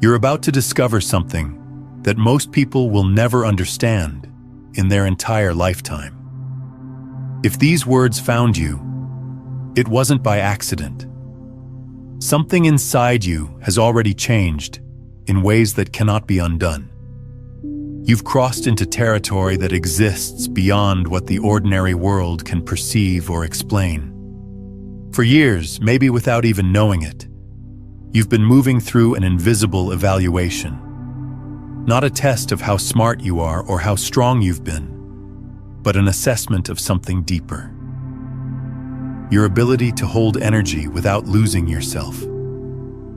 You're about to discover something that most people will never understand in their entire lifetime. If these words found you, it wasn't by accident. Something inside you has already changed in ways that cannot be undone. You've crossed into territory that exists beyond what the ordinary world can perceive or explain. For years, maybe without even knowing it, you've been moving through an invisible evaluation. Not a test of how smart you are or how strong you've been, but an assessment of something deeper. Your ability to hold energy without losing yourself.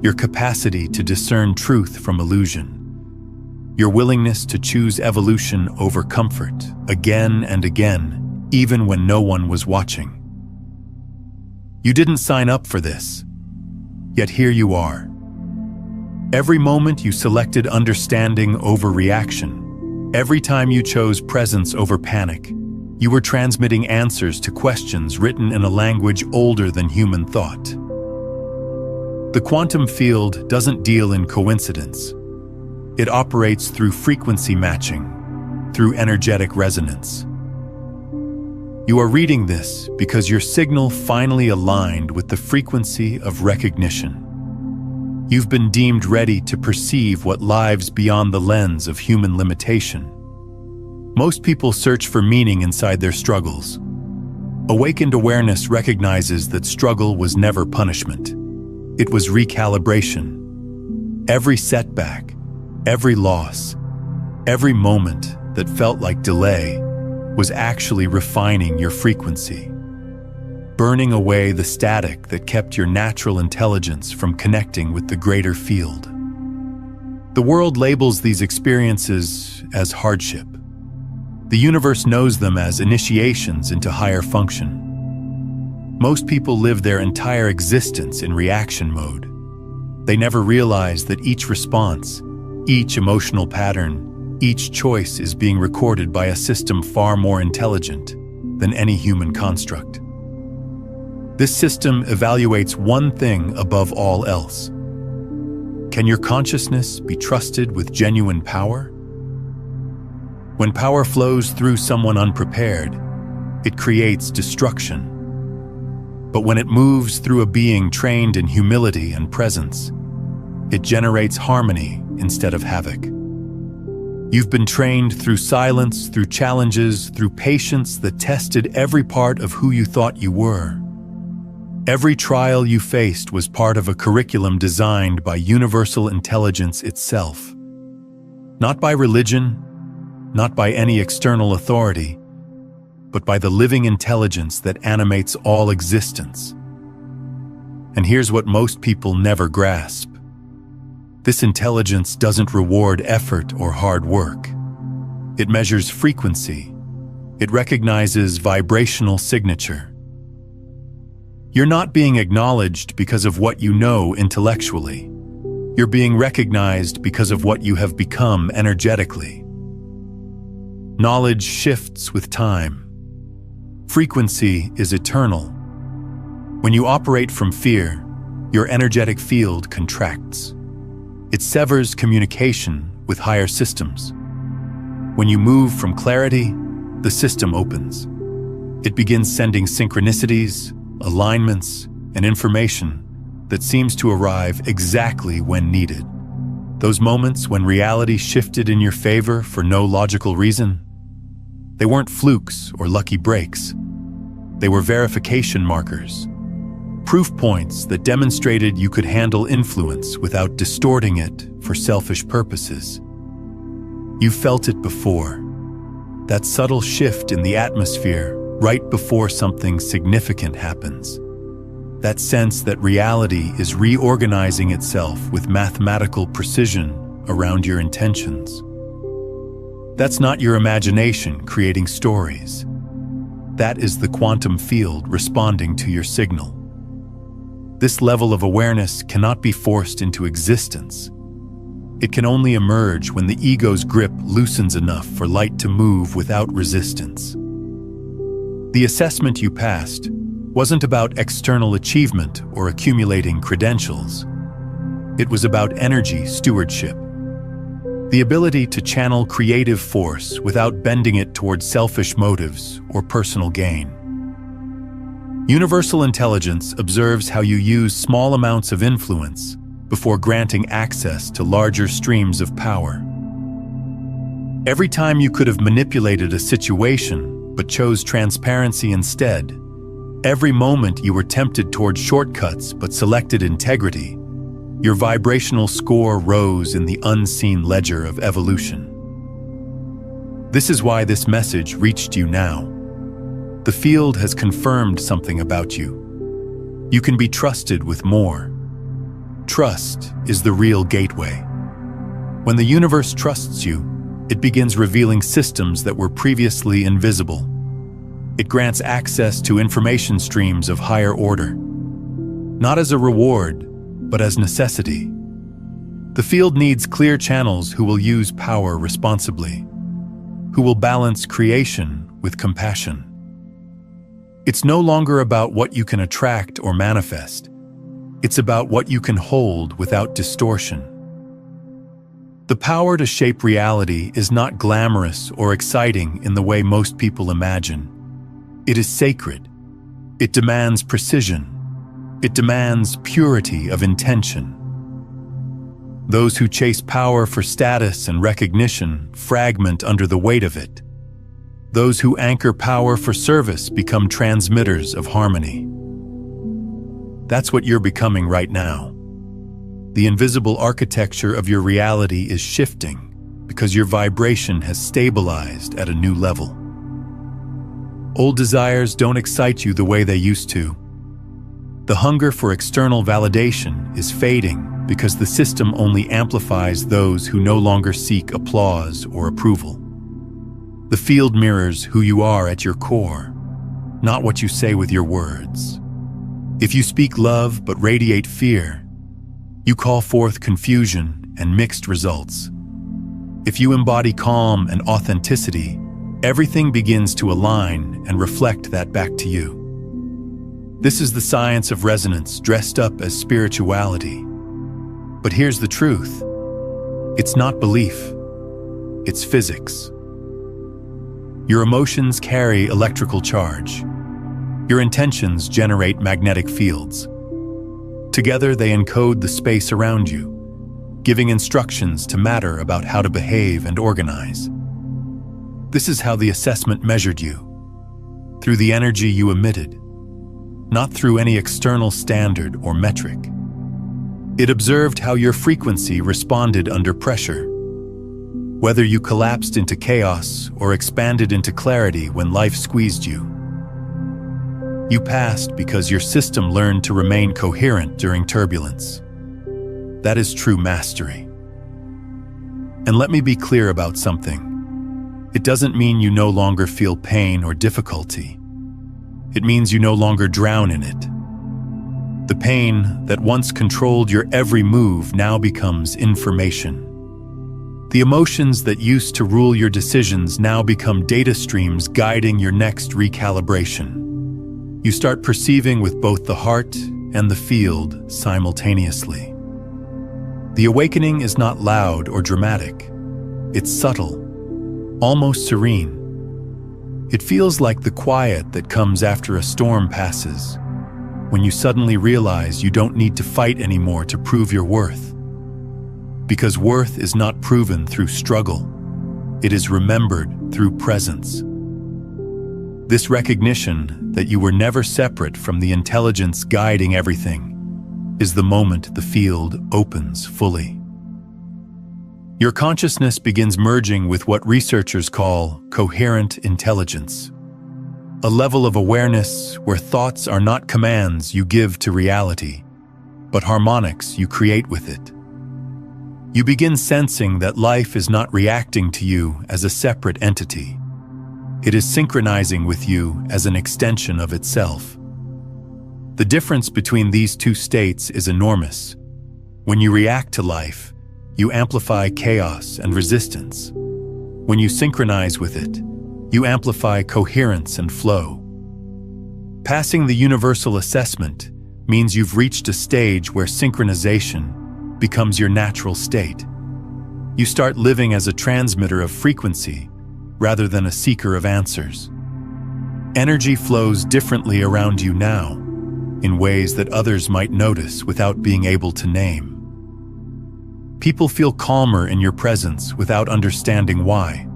Your capacity to discern truth from illusion. Your willingness to choose evolution over comfort, again and again, even when no one was watching. You didn't sign up for this, yet here you are. Every moment you selected understanding over reaction, every time you chose presence over panic, you were transmitting answers to questions written in a language older than human thought. The quantum field doesn't deal in coincidence. It operates through frequency matching, through energetic resonance. You are reading this because your signal finally aligned with the frequency of recognition. You've been deemed ready to perceive what lies beyond the lens of human limitation. Most people search for meaning inside their struggles. Awakened awareness recognizes that struggle was never punishment. It was recalibration. Every setback, every loss, every moment that felt like delay was actually refining your frequency, burning away the static that kept your natural intelligence from connecting with the greater field. The world labels these experiences as hardship. The universe knows them as initiations into higher function. Most people live their entire existence in reaction mode. They never realize that each response, each emotional pattern, each choice is being recorded by a system far more intelligent than any human construct. This system evaluates one thing above all else. Can your consciousness be trusted with genuine power? When power flows through someone unprepared, it creates destruction. But when it moves through a being trained in humility and presence, it generates harmony instead of havoc. You've been trained through silence, through challenges, through patience that tested every part of who you thought you were. Every trial you faced was part of a curriculum designed by universal intelligence itself. Not by religion, not by any external authority, but by the living intelligence that animates all existence. And here's what most people never grasp. This intelligence doesn't reward effort or hard work. It measures frequency. It recognizes vibrational signature. You're not being acknowledged because of what you know intellectually. You're being recognized because of what you have become energetically. Knowledge shifts with time. Frequency is eternal. When you operate from fear, your energetic field contracts. It severs communication with higher systems. When you move from clarity, the system opens. It begins sending synchronicities, alignments, and information that seems to arrive exactly when needed. Those moments when reality shifted in your favor for no logical reason, they weren't flukes or lucky breaks. They were verification markers, proof points that demonstrated you could handle influence without distorting it for selfish purposes. You felt it before, that subtle shift in the atmosphere right before something significant happens. That sense that reality is reorganizing itself with mathematical precision around your intentions. That's not your imagination creating stories. That is the quantum field responding to your signal. This level of awareness cannot be forced into existence. It can only emerge when the ego's grip loosens enough for light to move without resistance. The assessment you passed wasn't about external achievement or accumulating credentials. It was about energy stewardship, the ability to channel creative force without bending it towards selfish motives or personal gain. Universal intelligence observes how you use small amounts of influence before granting access to larger streams of power. Every time you could have manipulated a situation but chose transparency instead, every moment you were tempted toward shortcuts but selected integrity, your vibrational score rose in the unseen ledger of evolution. This is why this message reached you now. The field has confirmed something about you. You can be trusted with more. Trust is the real gateway. When the universe trusts you, it begins revealing systems that were previously invisible. It grants access to information streams of higher order, not as a reward, but as necessity. The field needs clear channels who will use power responsibly, who will balance creation with compassion. It's no longer about what you can attract or manifest. It's about what you can hold without distortion. The power to shape reality is not glamorous or exciting in the way most people imagine. It is sacred. It demands precision. It demands purity of intention. Those who chase power for status and recognition fragment under the weight of it. Those who anchor power for service become transmitters of harmony. That's what you're becoming right now. The invisible architecture of your reality is shifting because your vibration has stabilized at a new level. Old desires don't excite you the way they used to. The hunger for external validation is fading because the system only amplifies those who no longer seek applause or approval. The field mirrors who you are at your core, not what you say with your words. If you speak love but radiate fear, you call forth confusion and mixed results. If you embody calm and authenticity, everything begins to align and reflect that back to you. This is the science of resonance dressed up as spirituality. But here's the truth. It's not belief. It's physics. Your emotions carry electrical charge. Your intentions generate magnetic fields. Together, they encode the space around you, giving instructions to matter about how to behave and organize. This is how the assessment measured you, through the energy you emitted, not through any external standard or metric. It observed how your frequency responded under pressure, whether you collapsed into chaos or expanded into clarity when life squeezed you. You passed because your system learned to remain coherent during turbulence. That is true mastery. And let me be clear about something. It doesn't mean you no longer feel pain or difficulty. It means you no longer drown in it. The pain that once controlled your every move now becomes information. The emotions that used to rule your decisions now become data streams guiding your next recalibration. You start perceiving with both the heart and the field simultaneously. The awakening is not loud or dramatic. It's subtle, almost serene. It feels like the quiet that comes after a storm passes, when you suddenly realize you don't need to fight anymore to prove your worth. Because worth is not proven through struggle. It is remembered through presence. This recognition that you were never separate from the intelligence guiding everything is the moment the field opens fully. Your consciousness begins merging with what researchers call coherent intelligence, a level of awareness where thoughts are not commands you give to reality, but harmonics you create with it. You begin sensing that life is not reacting to you as a separate entity. It is synchronizing with you as an extension of itself. The difference between these two states is enormous. When you react to life, you amplify chaos and resistance. When you synchronize with it, you amplify coherence and flow. Passing the universal assessment means you've reached a stage where synchronization becomes your natural state. You start living as a transmitter of frequency rather than a seeker of answers. Energy flows differently around you now, in ways that others might notice without being able to name. People feel calmer in your presence without understanding why.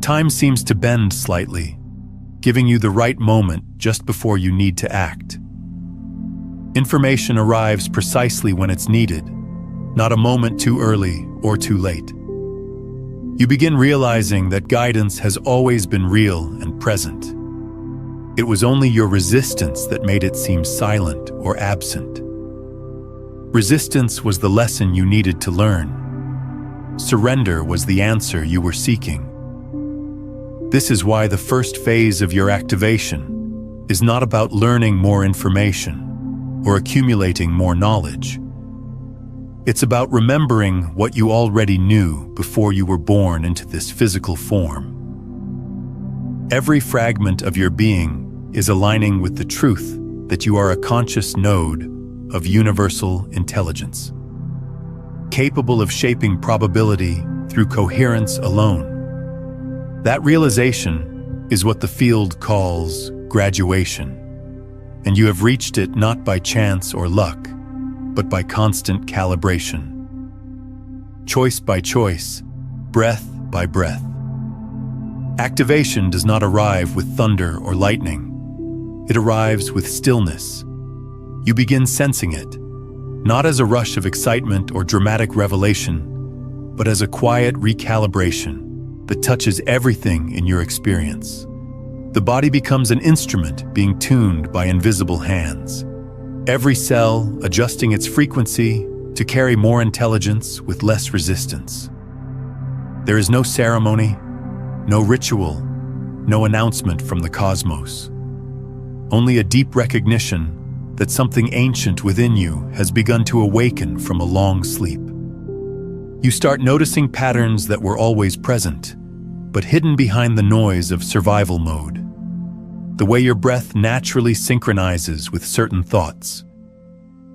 Time seems to bend slightly, giving you the right moment just before you need to act. Information arrives precisely when it's needed, not a moment too early or too late. You begin realizing that guidance has always been real and present. It was only your resistance that made it seem silent or absent. Resistance was the lesson you needed to learn. Surrender was the answer you were seeking. This is why the first phase of your activation is not about learning more information or accumulating more knowledge. It's about remembering what you already knew before you were born into this physical form. Every fragment of your being is aligning with the truth that you are a conscious node of universal intelligence, capable of shaping probability through coherence alone. That realization is what the field calls graduation, and you have reached it not by chance or luck, but by constant calibration. Choice by choice, breath by breath. Activation does not arrive with thunder or lightning. It arrives with stillness. You begin sensing it, not as a rush of excitement or dramatic revelation, but as a quiet recalibration that touches everything in your experience. The body becomes an instrument being tuned by invisible hands, every cell adjusting its frequency to carry more intelligence with less resistance. There is no ceremony, no ritual, no announcement from the cosmos. Only a deep recognition that something ancient within you has begun to awaken from a long sleep. You start noticing patterns that were always present, but hidden behind the noise of survival mode. The way your breath naturally synchronizes with certain thoughts.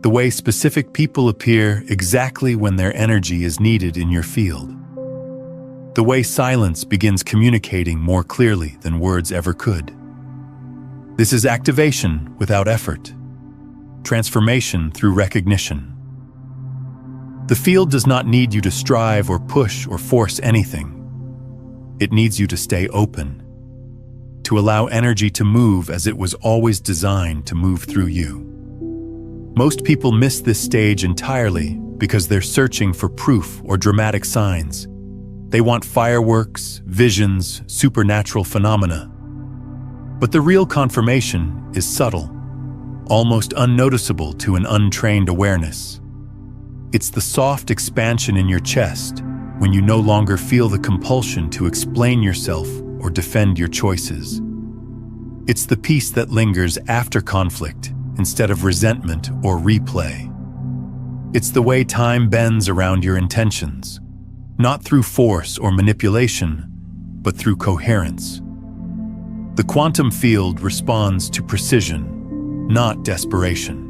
The way specific people appear exactly when their energy is needed in your field. The way silence begins communicating more clearly than words ever could. This is activation without effort. Transformation through recognition. The field does not need you to strive or push or force anything. It needs you to stay open, to allow energy to move as it was always designed to move through you. Most people miss this stage entirely because they're searching for proof or dramatic signs. They want fireworks, visions, supernatural phenomena. But the real confirmation is subtle, almost unnoticeable to an untrained awareness. It's the soft expansion in your chest when you no longer feel the compulsion to explain yourself or defend your choices. It's the peace that lingers after conflict instead of resentment or replay. It's the way time bends around your intentions, not through force or manipulation, but through coherence. The quantum field responds to precision, not desperation.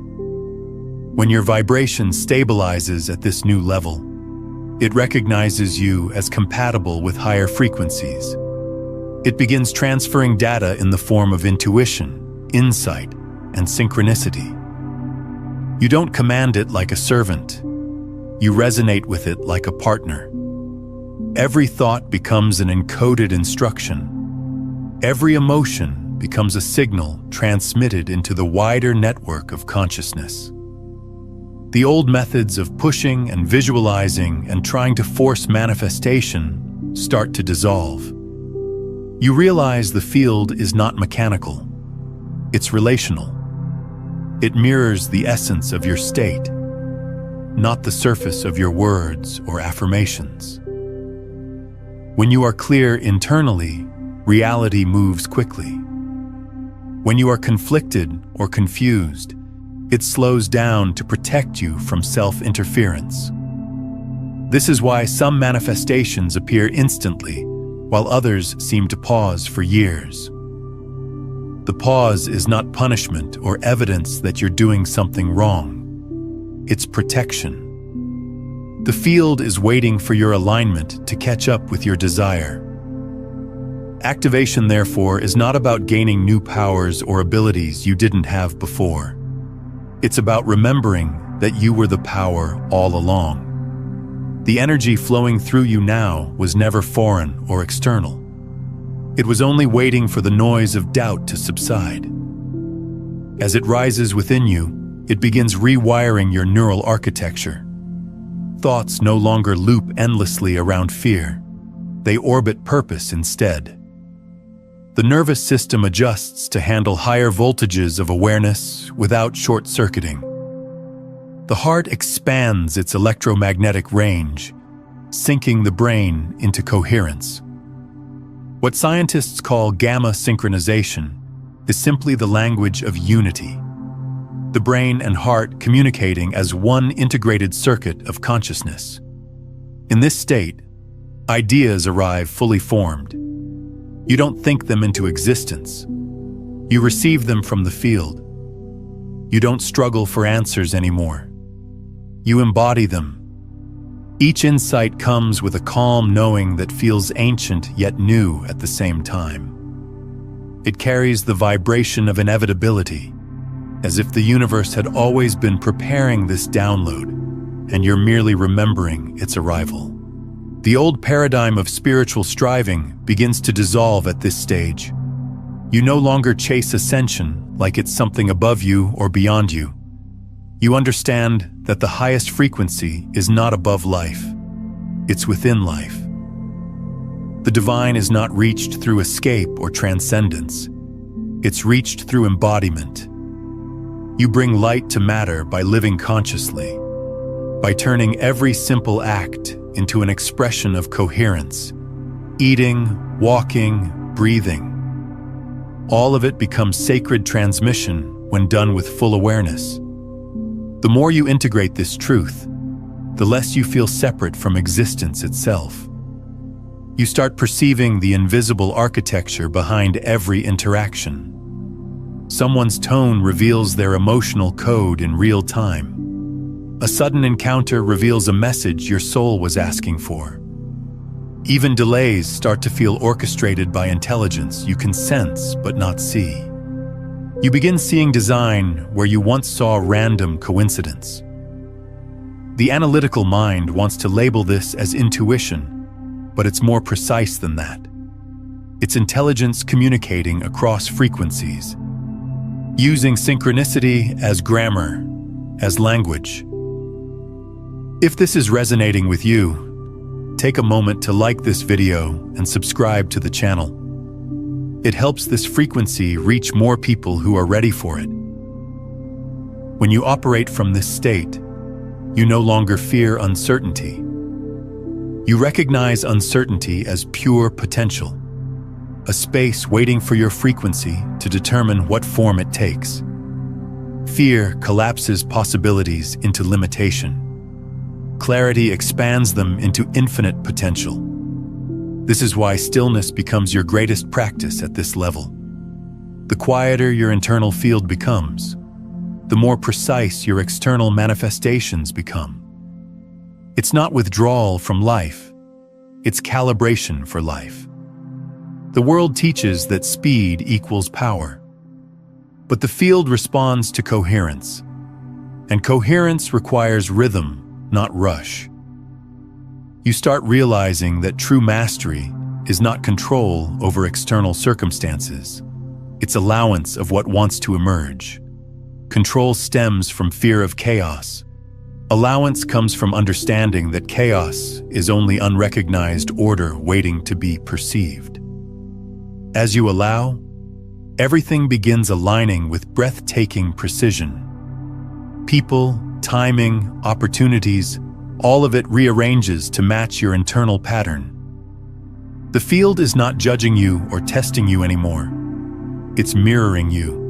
When your vibration stabilizes at this new level, it recognizes you as compatible with higher frequencies. It begins transferring data in the form of intuition, insight, and synchronicity. You don't command it like a servant. You resonate with it like a partner. Every thought becomes an encoded instruction. Every emotion becomes a signal transmitted into the wider network of consciousness. The old methods of pushing and visualizing and trying to force manifestation start to dissolve. You realize the field is not mechanical. It's relational. It mirrors the essence of your state, not the surface of your words or affirmations. When you are clear internally, reality moves quickly. When you are conflicted or confused, it slows down to protect you from self-interference. This is why some manifestations appear instantly, while others seem to pause for years. The pause is not punishment or evidence that you're doing something wrong. It's protection. The field is waiting for your alignment to catch up with your desire. Activation, therefore, is not about gaining new powers or abilities you didn't have before. It's about remembering that you were the power all along. The energy flowing through you now was never foreign or external. It was only waiting for the noise of doubt to subside. As it rises within you, it begins rewiring your neural architecture. Thoughts no longer loop endlessly around fear. They orbit purpose instead. The nervous system adjusts to handle higher voltages of awareness without short-circuiting. The heart expands its electromagnetic range, syncing the brain into coherence. What scientists call gamma synchronization is simply the language of unity. The brain and heart communicating as one integrated circuit of consciousness. In this state, ideas arrive fully formed. You don't think them into existence. You receive them from the field. You don't struggle for answers anymore. You embody them. Each insight comes with a calm knowing that feels ancient yet new at the same time. It carries the vibration of inevitability, as if the universe had always been preparing this download, and you're merely remembering its arrival. The old paradigm of spiritual striving begins to dissolve at this stage. You no longer chase ascension like it's something above you or beyond you. You understand that the highest frequency is not above life. It's within life. The divine is not reached through escape or transcendence. It's reached through embodiment. You bring light to matter by living consciously, by turning every simple act into an expression of coherence. Eating, walking, breathing. All of it becomes sacred transmission when done with full awareness. The more you integrate this truth, the less you feel separate from existence itself. You start perceiving the invisible architecture behind every interaction. Someone's tone reveals their emotional code in real time. A sudden encounter reveals a message your soul was asking for. Even delays start to feel orchestrated by intelligence you can sense but not see. You begin seeing design where you once saw random coincidence. The analytical mind wants to label this as intuition, but it's more precise than that. It's intelligence communicating across frequencies, using synchronicity as grammar, as language. If this is resonating with you, take a moment to like this video and subscribe to the channel. It helps this frequency reach more people who are ready for it. When you operate from this state, you no longer fear uncertainty. You recognize uncertainty as pure potential, a space waiting for your frequency to determine what form it takes. Fear collapses possibilities into limitation. Clarity expands them into infinite potential. This is why stillness becomes your greatest practice at this level. The quieter your internal field becomes, the more precise your external manifestations become. It's not withdrawal from life, it's calibration for life. The world teaches that speed equals power, but the field responds to coherence, and coherence requires rhythm, not rush. You start realizing that true mastery is not control over external circumstances. It's allowance of what wants to emerge. Control stems from fear of chaos. Allowance comes from understanding that chaos is only unrecognized order waiting to be perceived. As you allow, everything begins aligning with breathtaking precision. People, timing, opportunities, all of it rearranges to match your internal pattern. The field is not judging you or testing you anymore. It's mirroring you.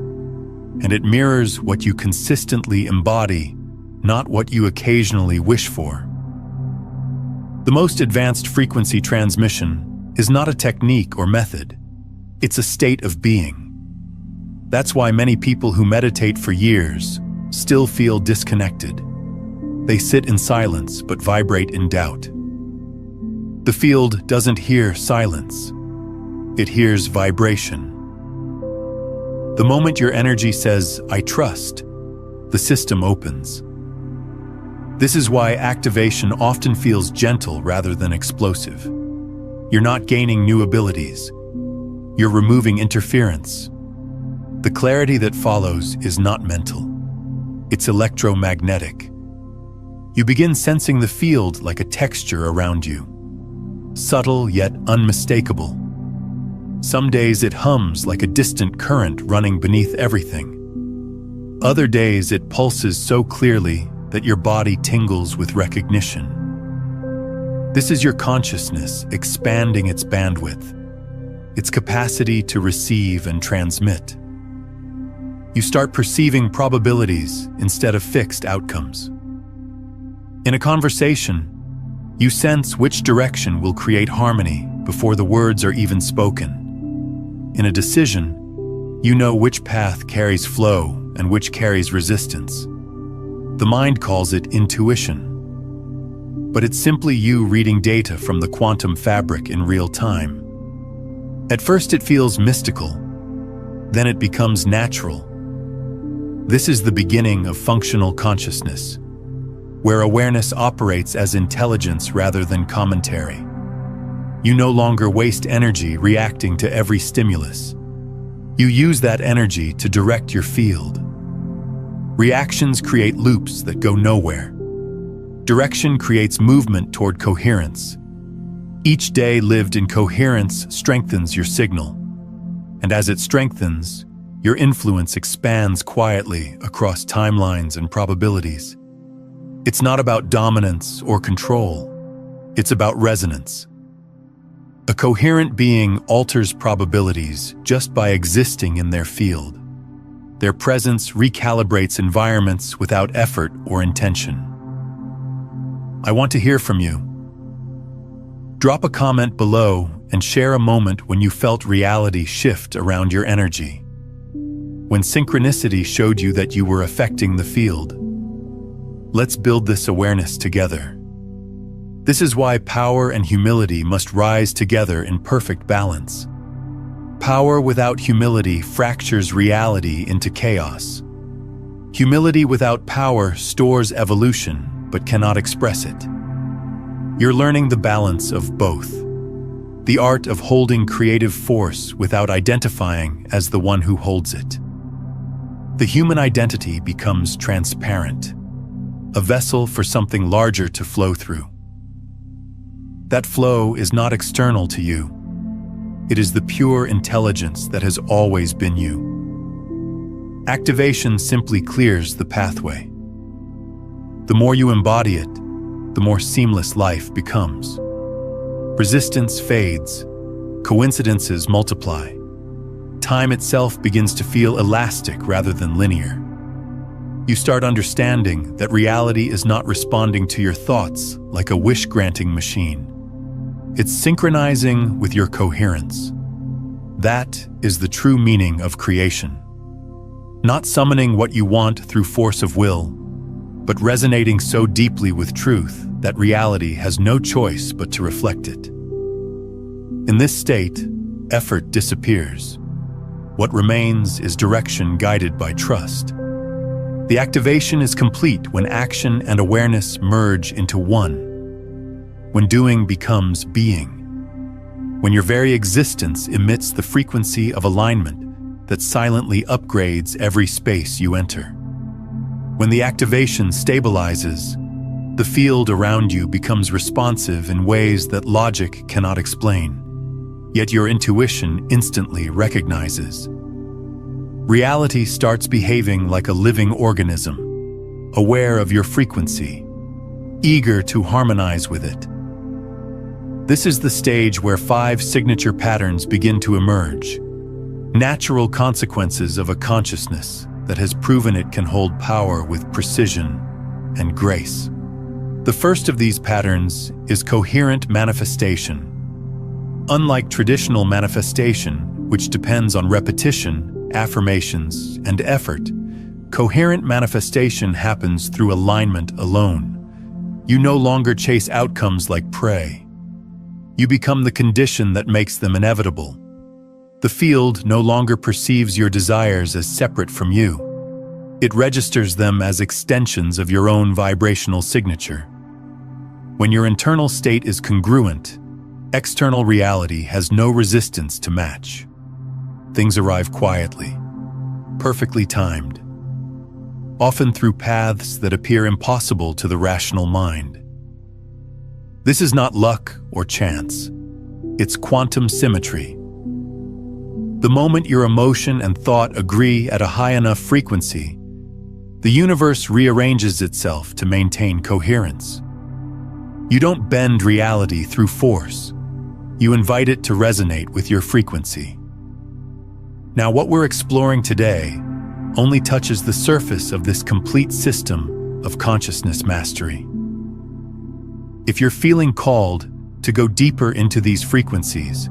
And it mirrors what you consistently embody, not what you occasionally wish for. The most advanced frequency transmission is not a technique or method. It's a state of being. That's why many people who meditate for years still feel disconnected. They sit in silence but vibrate in doubt. The field doesn't hear silence. It hears vibration. The moment your energy says, "I trust," the system opens. This is why activation often feels gentle rather than explosive. You're not gaining new abilities. You're removing interference. The clarity that follows is not mental. It's electromagnetic. You begin sensing the field like a texture around you, subtle yet unmistakable. Some days it hums like a distant current running beneath everything. Other days it pulses so clearly that your body tingles with recognition. This is your consciousness expanding its bandwidth, its capacity to receive and transmit. You start perceiving probabilities instead of fixed outcomes. In a conversation, you sense which direction will create harmony before the words are even spoken. In a decision, you know which path carries flow and which carries resistance. The mind calls it intuition, but it's simply you reading data from the quantum fabric in real time. At first it feels mystical, then it becomes natural. This is the beginning of functional consciousness, where awareness operates as intelligence rather than commentary. You no longer waste energy reacting to every stimulus. You use that energy to direct your field. Reactions create loops that go nowhere. Direction creates movement toward coherence. Each day lived in coherence strengthens your signal. And as it strengthens, your influence expands quietly across timelines and probabilities. It's not about dominance or control. It's about resonance. A coherent being alters probabilities just by existing in their field. Their presence recalibrates environments without effort or intention. I want to hear from you. Drop a comment below and share a moment when you felt reality shift around your energy. When synchronicity showed you that you were affecting the field. Let's build this awareness together. This is why power and humility must rise together in perfect balance. Power without humility fractures reality into chaos. Humility without power stores evolution but cannot express it. You're learning the balance of both. The art of holding creative force without identifying as the one who holds it. The human identity becomes transparent, a vessel for something larger to flow through. That flow is not external to you. It is the pure intelligence that has always been you. Activation simply clears the pathway. The more you embody it, the more seamless life becomes. Resistance fades, coincidences multiply. Time itself begins to feel elastic rather than linear. You start understanding that reality is not responding to your thoughts like a wish-granting machine. It's synchronizing with your coherence. That is the true meaning of creation. Not summoning what you want through force of will, but resonating so deeply with truth that reality has no choice but to reflect it. In this state, effort disappears. What remains is direction guided by trust. The activation is complete when action and awareness merge into one. When doing becomes being. When your very existence emits the frequency of alignment that silently upgrades every space you enter. When the activation stabilizes, the field around you becomes responsive in ways that logic cannot explain, yet your intuition instantly recognizes. Reality starts behaving like a living organism, aware of your frequency, eager to harmonize with it. This is the stage where 5 signature patterns begin to emerge, natural consequences of a consciousness that has proven it can hold power with precision and grace. The first of these patterns is coherent manifestation. Unlike traditional manifestation, which depends on repetition, affirmations, and effort, coherent manifestation happens through alignment alone. You no longer chase outcomes like prey. You become the condition that makes them inevitable. The field no longer perceives your desires as separate from you. It registers them as extensions of your own vibrational signature. When your internal state is congruent, external reality has no resistance to match. Things arrive quietly, perfectly timed, often through paths that appear impossible to the rational mind. This is not luck or chance. It's quantum symmetry. The moment your emotion and thought agree at a high enough frequency, the universe rearranges itself to maintain coherence. You don't bend reality through force. You invite it to resonate with your frequency. Now, what we're exploring today only touches the surface of this complete system of consciousness mastery. If you're feeling called to go deeper into these frequencies,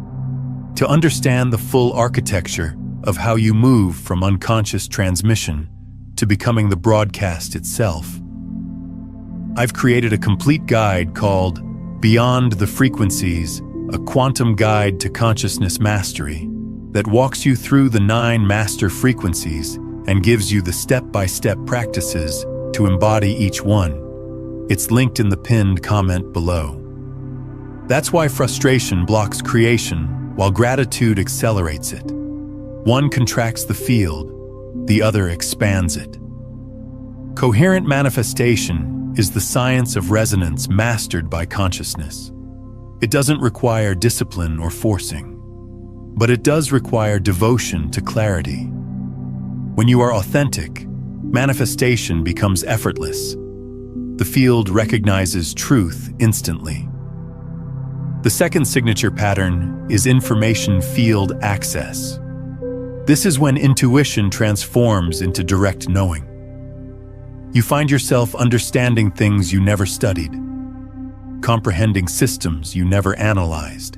to understand the full architecture of how you move from unconscious transmission to becoming the broadcast itself, I've created a complete guide called Beyond the Frequencies, a quantum guide to consciousness mastery that walks you through the 9 master frequencies and gives you the step-by-step practices to embody each one. It's linked in the pinned comment below. That's why frustration blocks creation while gratitude accelerates it. One contracts the field, the other expands it. Coherent manifestation is the science of resonance mastered by consciousness. It doesn't require discipline or forcing, but it does require devotion to clarity. When you are authentic, manifestation becomes effortless. The field recognizes truth instantly. The second signature pattern is information field access. This is when intuition transforms into direct knowing. You find yourself understanding things you never studied, comprehending systems you never analyzed.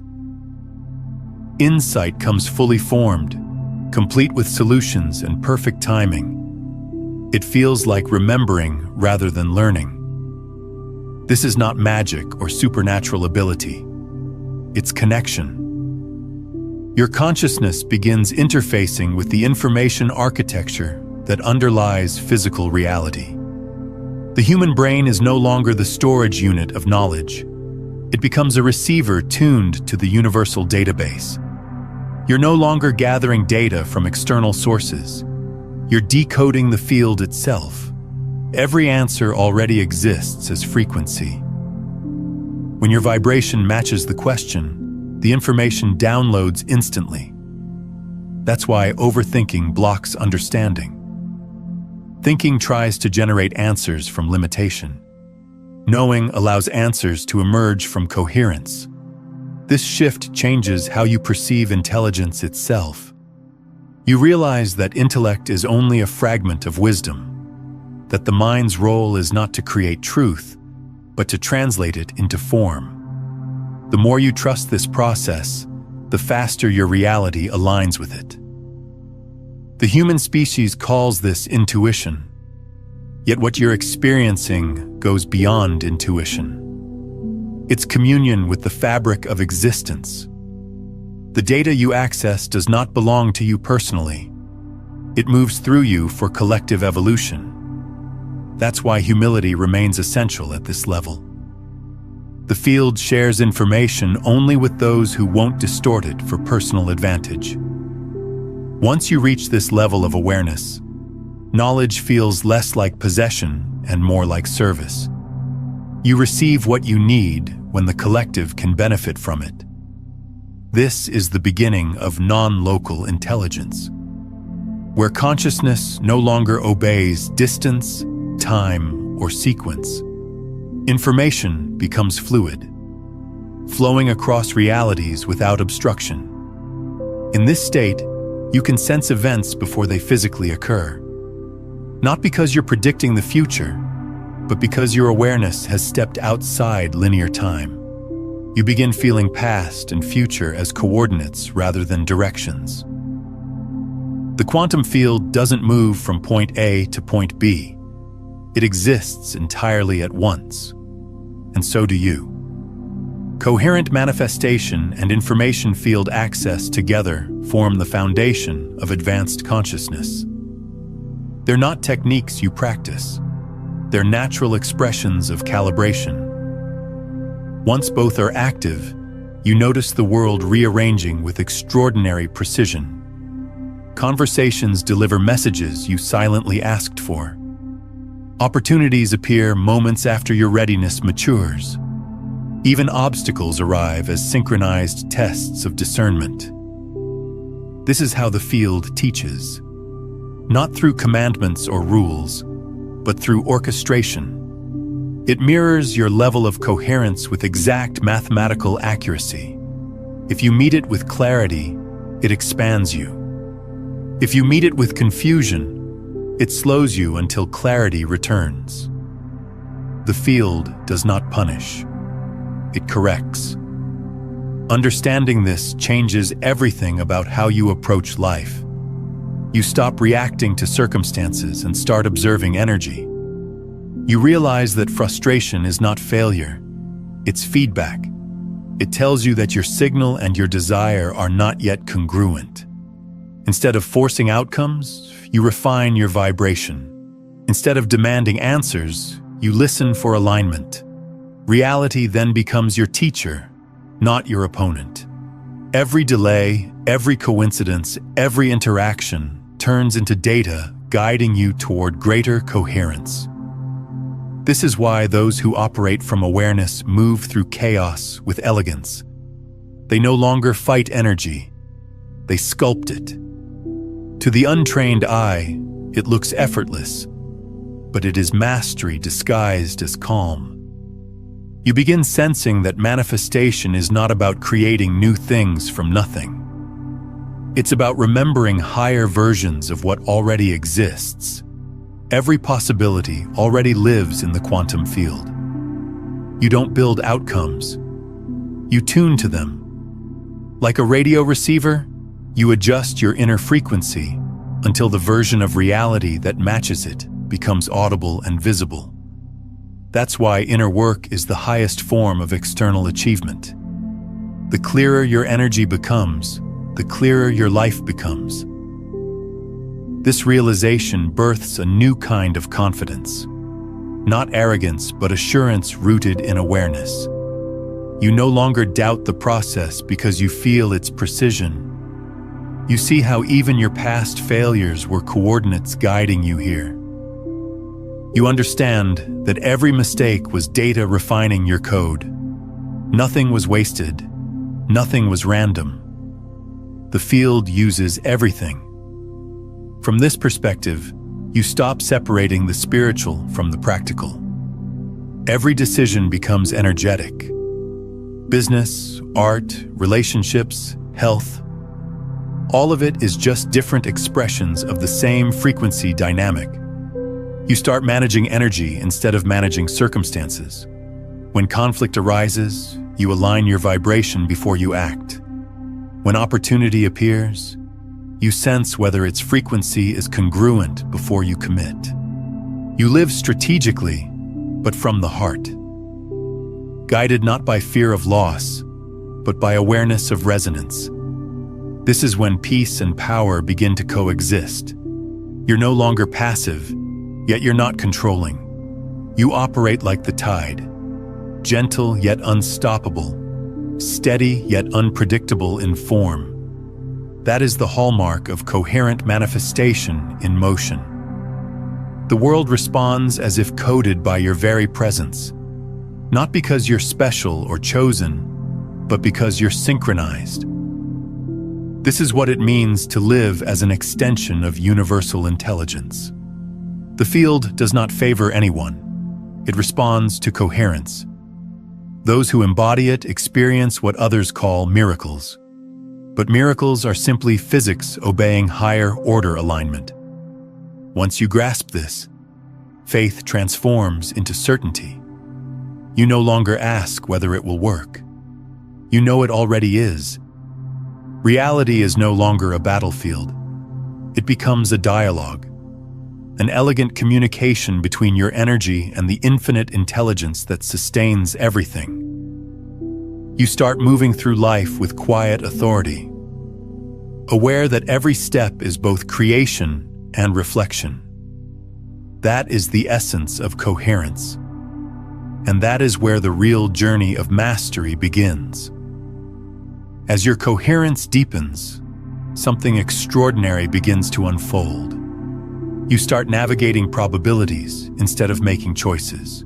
Insight comes fully formed, complete with solutions and perfect timing. It feels like remembering rather than learning. This is not magic or supernatural ability. It's connection. Your consciousness begins interfacing with the information architecture that underlies physical reality. The human brain is no longer the storage unit of knowledge. It becomes a receiver tuned to the universal database. You're no longer gathering data from external sources. You're decoding the field itself. Every answer already exists as frequency. When your vibration matches the question, the information downloads instantly. That's why overthinking blocks understanding. Thinking tries to generate answers from limitation. Knowing allows answers to emerge from coherence. This shift changes how you perceive intelligence itself. You realize that intellect is only a fragment of wisdom, that the mind's role is not to create truth, but to translate it into form. The more you trust this process, the faster your reality aligns with it. The human species calls this intuition, yet what you're experiencing goes beyond intuition. It's communion with the fabric of existence. The data you access does not belong to you personally. It moves through you for collective evolution. That's why humility remains essential at this level. The field shares information only with those who won't distort it for personal advantage. Once you reach this level of awareness, knowledge feels less like possession and more like service. You receive what you need when the collective can benefit from it. This is the beginning of non-local intelligence, where consciousness no longer obeys distance, time, or sequence. Information becomes fluid, flowing across realities without obstruction. In this state, you can sense events before they physically occur. Not because you're predicting the future, but because your awareness has stepped outside linear time. You begin feeling past and future as coordinates rather than directions. The quantum field doesn't move from point A to point B. It exists entirely at once. and so do you. Coherent manifestation and information field access together form the foundation of advanced consciousness. They're not techniques you practice. They're natural expressions of calibration. Once both are active, you notice the world rearranging with extraordinary precision. Conversations deliver messages you silently asked for. Opportunities appear moments after your readiness matures. Even obstacles arrive as synchronized tests of discernment. This is how the field teaches. Not through commandments or rules, but through orchestration. It mirrors your level of coherence with exact mathematical accuracy. If you meet it with clarity, it expands you. If you meet it with confusion, it slows you until clarity returns. The field does not punish. It corrects. Understanding this changes everything about how you approach life. You stop reacting to circumstances and start observing energy. You realize that frustration is not failure, it's feedback. It tells you that your signal and your desire are not yet congruent. Instead of forcing outcomes, you refine your vibration. Instead of demanding answers, you listen for alignment. Reality then becomes your teacher, not your opponent. Every delay, every coincidence, every interaction turns into data guiding you toward greater coherence. This is why those who operate from awareness move through chaos with elegance. They no longer fight energy, they sculpt it. To the untrained eye, it looks effortless, but it is mastery disguised as calm. You begin sensing that manifestation is not about creating new things from nothing. It's about remembering higher versions of what already exists. Every possibility already lives in the quantum field. You don't build outcomes. You tune to them. Like a radio receiver, you adjust your inner frequency until the version of reality that matches it becomes audible and visible. That's why inner work is the highest form of external achievement. The clearer your energy becomes, the clearer your life becomes. This realization births a new kind of confidence. Not arrogance, but assurance rooted in awareness. You no longer doubt the process because you feel its precision. You see how even your past failures were coordinates guiding you here. You understand that every mistake was data refining your code. Nothing was wasted. Nothing was random. The field uses everything. From this perspective, you stop separating the spiritual from the practical. Every decision becomes energetic. Business, art, relationships, health, all of it is just different expressions of the same frequency dynamic. You start managing energy instead of managing circumstances. When conflict arises, you align your vibration before you act. When opportunity appears, you sense whether its frequency is congruent before you commit. You live strategically, but from the heart. Guided not by fear of loss, but by awareness of resonance. This is when peace and power begin to coexist. You're no longer passive, yet you're not controlling. You operate like the tide, gentle yet unstoppable, steady yet unpredictable in form. That is the hallmark of coherent manifestation in motion. The world responds as if coded by your very presence, not because you're special or chosen, but because you're synchronized. This is what it means to live as an extension of universal intelligence. The field does not favor anyone. It responds to coherence. Those who embody it experience what others call miracles. But miracles are simply physics obeying higher order alignment. Once you grasp this, faith transforms into certainty. You no longer ask whether it will work. You know it already is. Reality is no longer a battlefield. It becomes a dialogue. an elegant communication between your energy and the infinite intelligence that sustains everything. You start moving through life with quiet authority, aware that every step is both creation and reflection. That is the essence of coherence, and that is where the real journey of mastery begins. As your coherence deepens, something extraordinary begins to unfold. You start navigating probabilities instead of making choices.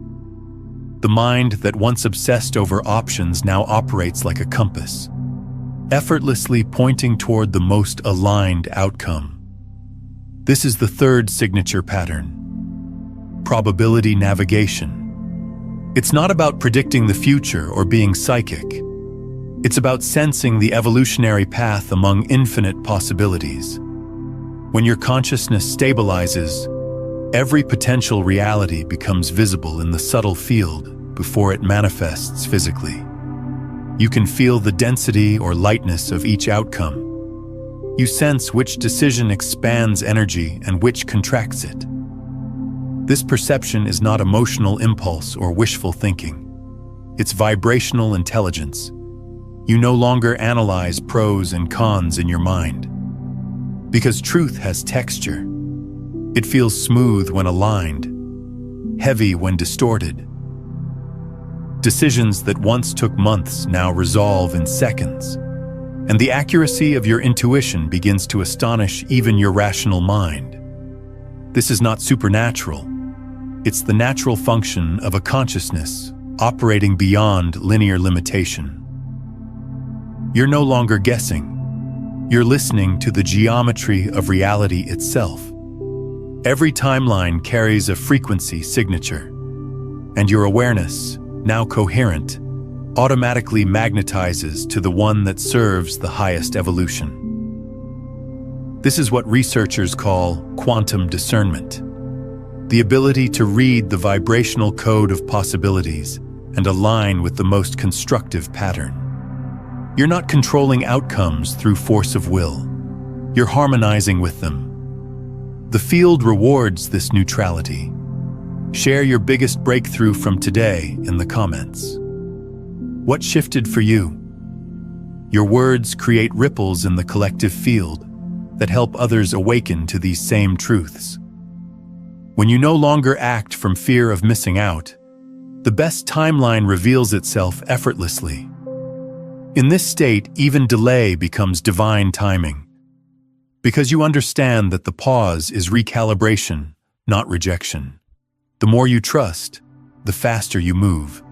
The mind that once obsessed over options now operates like a compass, effortlessly pointing toward the most aligned outcome. This is the third signature pattern: probability navigation. It's not about predicting the future or being psychic. It's about sensing the evolutionary path among infinite possibilities. When your consciousness stabilizes, every potential reality becomes visible in the subtle field before it manifests physically. You can feel the density or lightness of each outcome. You sense which decision expands energy and which contracts it. This perception is not emotional impulse or wishful thinking. It's vibrational intelligence. You no longer analyze pros and cons in your mind. Because truth has texture. It feels smooth when aligned, heavy when distorted. Decisions that once took months now resolve in seconds, and the accuracy of your intuition begins to astonish even your rational mind. This is not supernatural. It's the natural function of a consciousness operating beyond linear limitation. You're no longer guessing. You're listening to the geometry of reality itself. Every timeline carries a frequency signature, and your awareness, now coherent, automatically magnetizes to the one that serves the highest evolution. This is what researchers call quantum discernment, the ability to read the vibrational code of possibilities and align with the most constructive pattern. You're not controlling outcomes through force of will. You're harmonizing with them. The field rewards this neutrality. Share your biggest breakthrough from today in the comments. What shifted for you? Your words create ripples in the collective field that help others awaken to these same truths. When you no longer act from fear of missing out, the best timeline reveals itself effortlessly. In this state, even delay becomes divine timing, because you understand that the pause is recalibration, not rejection. The more you trust, the faster you move.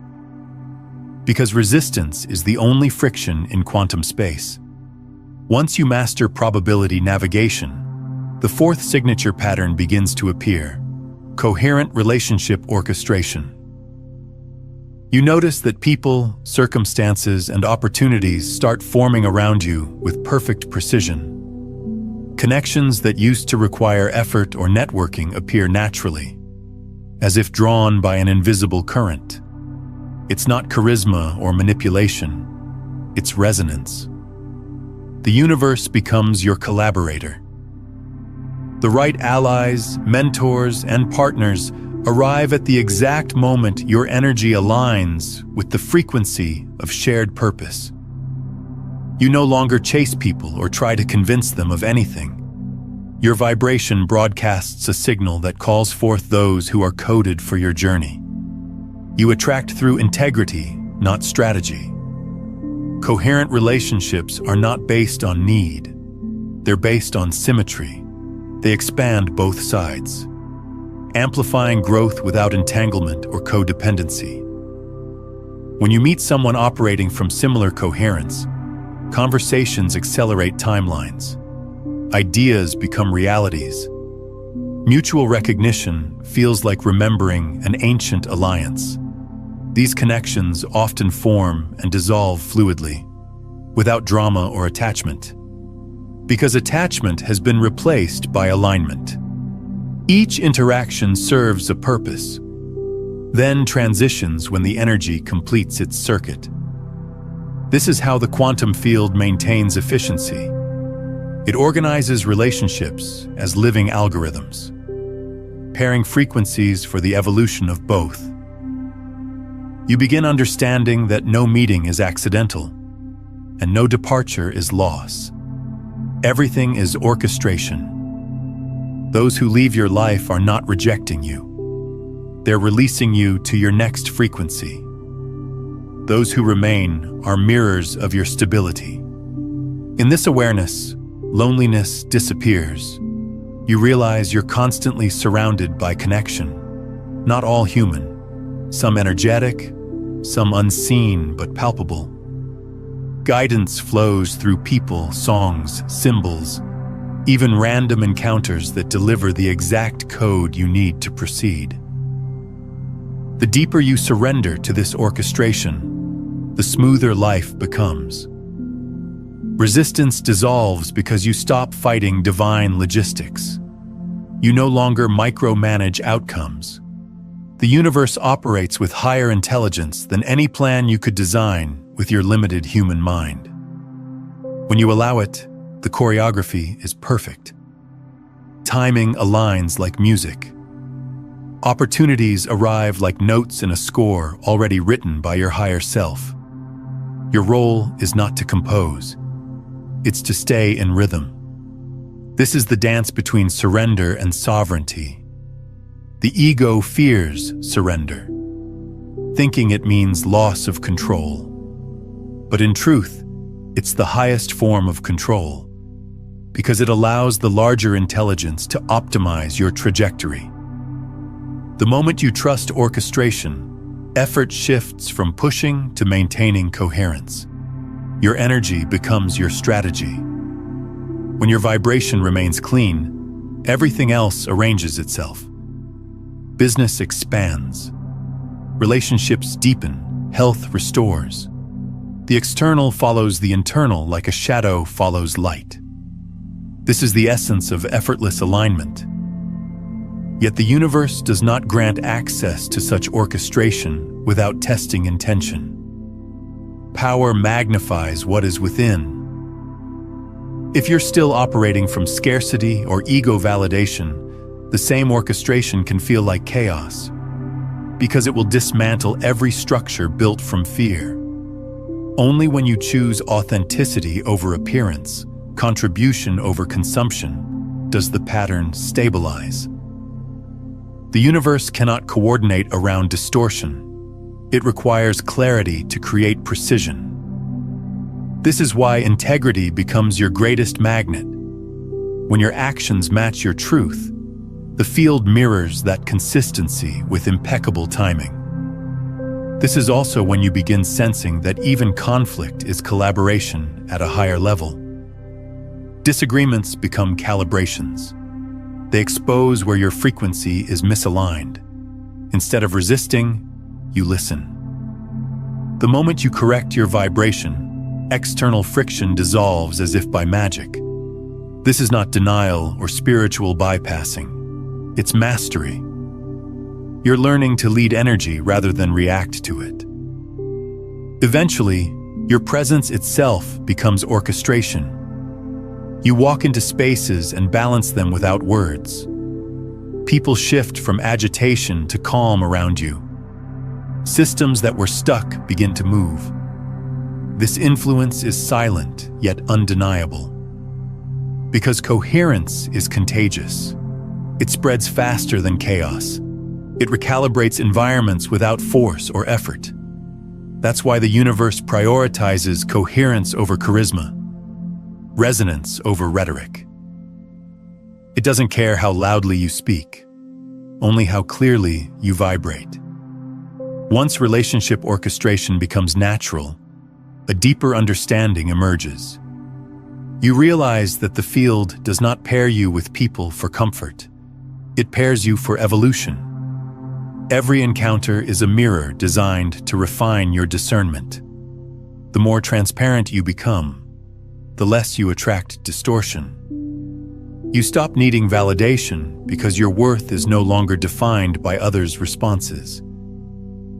Because resistance is the only friction in quantum space. Once you master probability navigation, the fourth signature pattern begins to appear: coherent relationship orchestration. You notice that people, circumstances, and opportunities start forming around you with perfect precision. Connections that used to require effort or networking appear naturally, as if drawn by an invisible current. It's not charisma or manipulation, it's resonance. The universe becomes your collaborator. The right allies, mentors, and partners arrive at the exact moment your energy aligns with the frequency of shared purpose. You no longer chase people or try to convince them of anything. Your vibration broadcasts a signal that calls forth those who are coded for your journey. You attract through integrity, not strategy. Coherent relationships are not based on need. They're based on symmetry. They expand both sides, amplifying growth without entanglement or codependency. When you meet someone operating from similar coherence, conversations accelerate timelines. Ideas become realities. Mutual recognition feels like remembering an ancient alliance. These connections often form and dissolve fluidly, without drama or attachment, because attachment has been replaced by alignment. Each interaction serves a purpose, then transitions when the energy completes its circuit. This is how the quantum field maintains efficiency. It organizes relationships as living algorithms. preparing frequencies for the evolution of both. You begin understanding that no meeting is accidental, and no departure is loss. Everything is orchestration. Those who leave your life are not rejecting you. They're releasing you to your next frequency. Those who remain are mirrors of your stability. In this awareness, loneliness disappears. You realize you're constantly surrounded by connection. Not all human. Some energetic, some unseen but palpable. Guidance flows through people, songs, symbols, even random encounters that deliver the exact code you need to proceed. The deeper you surrender to this orchestration, the smoother life becomes. Resistance dissolves because you stop fighting divine logistics. You no longer micromanage outcomes. The universe operates with higher intelligence than any plan you could design with your limited human mind. When you allow it, the choreography is perfect. Timing aligns like music. Opportunities arrive like notes in a score already written by your higher self. Your role is not to compose. It's to stay in rhythm. This is the dance between surrender and sovereignty. The ego fears surrender, thinking it means loss of control. But in truth, it's the highest form of control, because it allows the larger intelligence to optimize your trajectory. The moment you trust orchestration, effort shifts from pushing to maintaining coherence. Your energy becomes your strategy. When your vibration remains clean, everything else arranges itself. Business expands. Relationships deepen. Health restores. The external follows the internal like a shadow follows light. This is the essence of effortless alignment. Yet the universe does not grant access to such orchestration without testing intention. Power magnifies what is within. If you're still operating from scarcity or ego validation, the same orchestration can feel like chaos, because it will dismantle every structure built from fear. Only when you choose authenticity over appearance, contribution over consumption, does the pattern stabilize. The universe cannot coordinate around distortion. It requires clarity to create precision. This is why integrity becomes your greatest magnet. When your actions match your truth, the field mirrors that consistency with impeccable timing. This is also when you begin sensing that even conflict is collaboration at a higher level. Disagreements become calibrations. They expose where your frequency is misaligned. Instead of resisting, you listen. The moment you correct your vibration, external friction dissolves as if by magic. This is not denial or spiritual bypassing. It's mastery. You're learning to lead energy rather than react to it. Eventually, your presence itself becomes orchestration. You walk into spaces and balance them without words. People shift from agitation to calm around you. Systems that were stuck begin to move. This influence is silent yet undeniable. Because coherence is contagious. It spreads faster than chaos. It recalibrates environments without force or effort. That's why the universe prioritizes coherence over charisma, resonance over rhetoric. It doesn't care how loudly you speak, only how clearly you vibrate. Once relationship orchestration becomes natural, a deeper understanding emerges. You realize that the field does not pair you with people for comfort. It pairs you for evolution. Every encounter is a mirror designed to refine your discernment. The more transparent you become, the less you attract distortion. You stop needing validation because your worth is no longer defined by others' responses.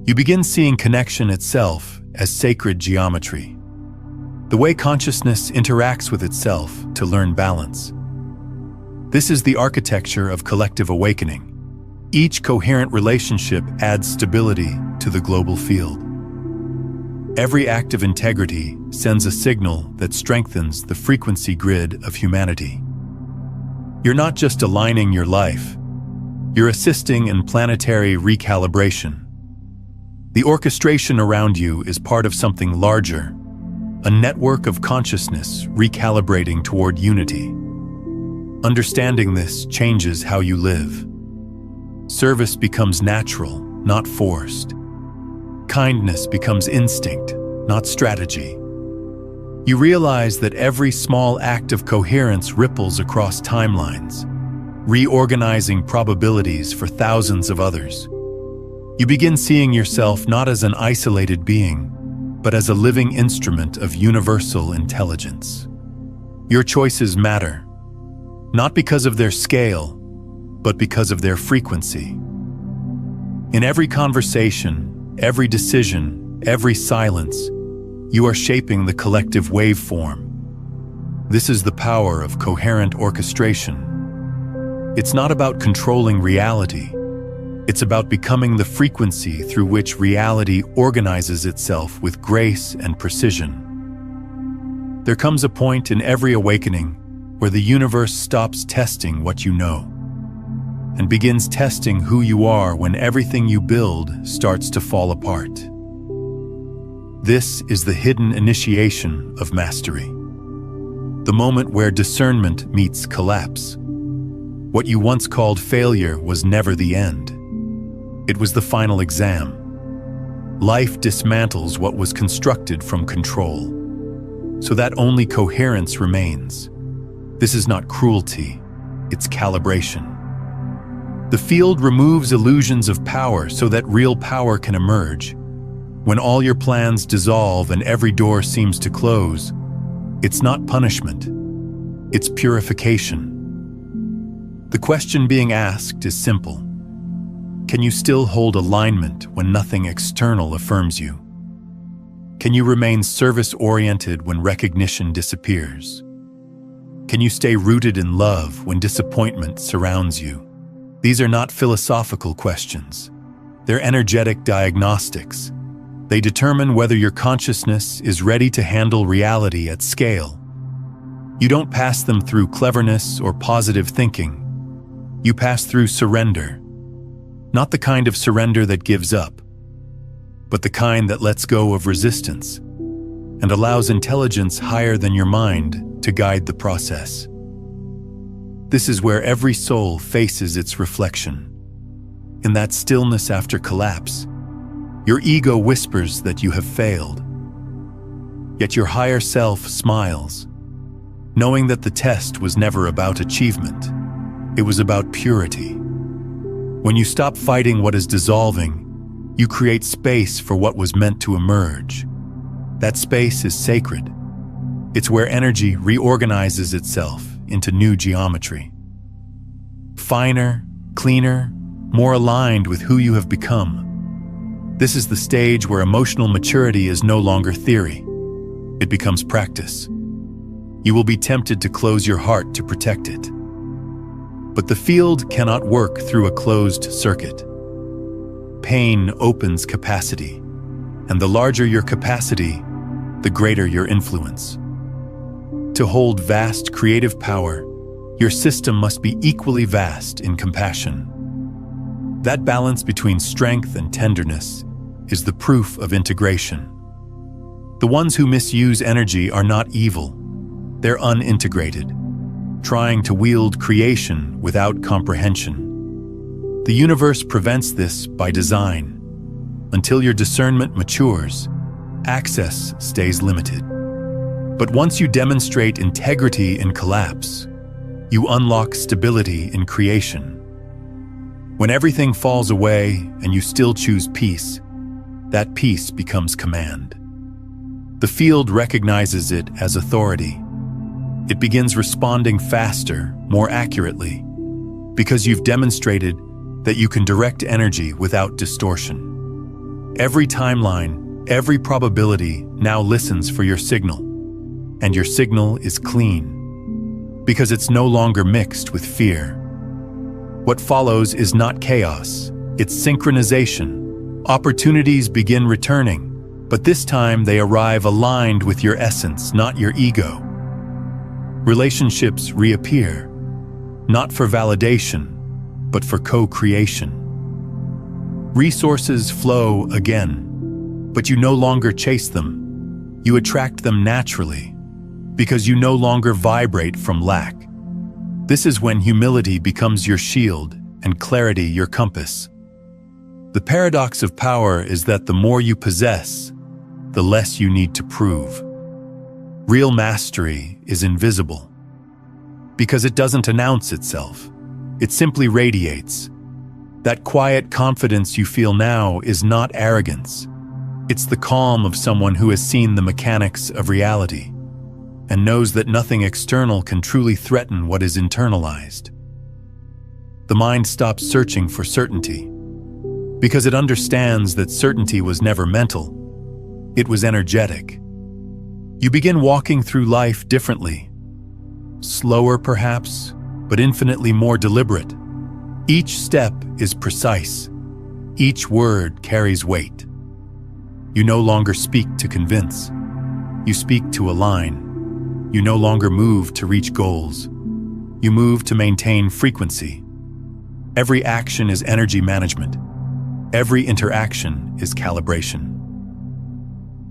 You begin seeing connection itself as sacred geometry, the way consciousness interacts with itself to learn balance. This is the architecture of collective awakening, Each coherent relationship adds stability to the global field. Every act of integrity sends a signal that strengthens the frequency grid of humanity. You're not just aligning your life, you're assisting in planetary recalibration. The orchestration around you is part of something larger, a network of consciousness recalibrating toward unity. Understanding this changes how you live. Service becomes natural, not forced. Kindness becomes instinct, not strategy. You realize that every small act of coherence ripples across timelines, reorganizing probabilities for thousands of others. You begin seeing yourself not as an isolated being, but as a living instrument of universal intelligence. Your choices matter, not because of their scale, but because of their frequency. In every conversation, every decision, every silence, you are shaping the collective waveform. This is the power of coherent orchestration. It's not about controlling reality. It's about becoming the frequency through which reality organizes itself with grace and precision. There comes a point in every awakening where the universe stops testing what you know and begins testing who you are when everything you build starts to fall apart. This is the hidden initiation of mastery, the moment where discernment meets collapse. What you once called failure was never the end. It was the final exam. Life dismantles what was constructed from control, so that only coherence remains. This is not cruelty, it's calibration. The field removes illusions of power so that real power can emerge. When all your plans dissolve and every door seems to close, it's not punishment, it's purification. The question being asked is simple. Can you still hold alignment when nothing external affirms you? Can you remain service-oriented when recognition disappears? Can you stay rooted in love when disappointment surrounds you? These are not philosophical questions. They're energetic diagnostics. They determine whether your consciousness is ready to handle reality at scale. You don't pass them through cleverness or positive thinking. You pass through surrender. Not the kind of surrender that gives up, but the kind that lets go of resistance and allows intelligence higher than your mind to guide the process. This is where every soul faces its reflection. In that stillness after collapse, your ego whispers that you have failed. Yet your higher self smiles, knowing that the test was never about achievement. It was about purity. When you stop fighting what is dissolving, you create space for what was meant to emerge. That space is sacred. It's where energy reorganizes itself into new geometry. Finer, cleaner, more aligned with who you have become. This is the stage where emotional maturity is no longer theory. It becomes practice. You will be tempted to close your heart to protect it. But the field cannot work through a closed circuit. Pain opens capacity, and the larger your capacity, the greater your influence. To hold vast creative power, your system must be equally vast in compassion. That balance between strength and tenderness is the proof of integration. The ones who misuse energy are not evil. They're unintegrated, trying to wield creation without comprehension. The universe prevents this by design. Until your discernment matures, access stays limited. But once you demonstrate integrity in collapse, you unlock stability in creation. When everything falls away and you still choose peace, that peace becomes command. The field recognizes it as authority. It begins responding faster, more accurately, because you've demonstrated that you can direct energy without distortion. Every timeline, every probability now listens for your signal, and your signal is clean, because it's no longer mixed with fear. What follows is not chaos, it's synchronization. Opportunities begin returning, but this time they arrive aligned with your essence, not your ego. Relationships reappear, not for validation, but for co-creation. Resources flow again, but you no longer chase them. You attract them naturally, because you no longer vibrate from lack. This is when humility becomes your shield and clarity your compass. The paradox of power is that the more you possess, the less you need to prove. Real mastery is invisible, because it doesn't announce itself. It simply radiates. That quiet confidence you feel now is not arrogance. It's the calm of someone who has seen the mechanics of reality and knows that nothing external can truly threaten what is internalized. The mind stops searching for certainty, because it understands that certainty was never mental. It was energetic. You begin walking through life differently. Slower perhaps, but infinitely more deliberate. Each step is precise. Each word carries weight. You no longer speak to convince. You speak to align. You no longer move to reach goals. You move to maintain frequency. Every action is energy management. Every interaction is calibration.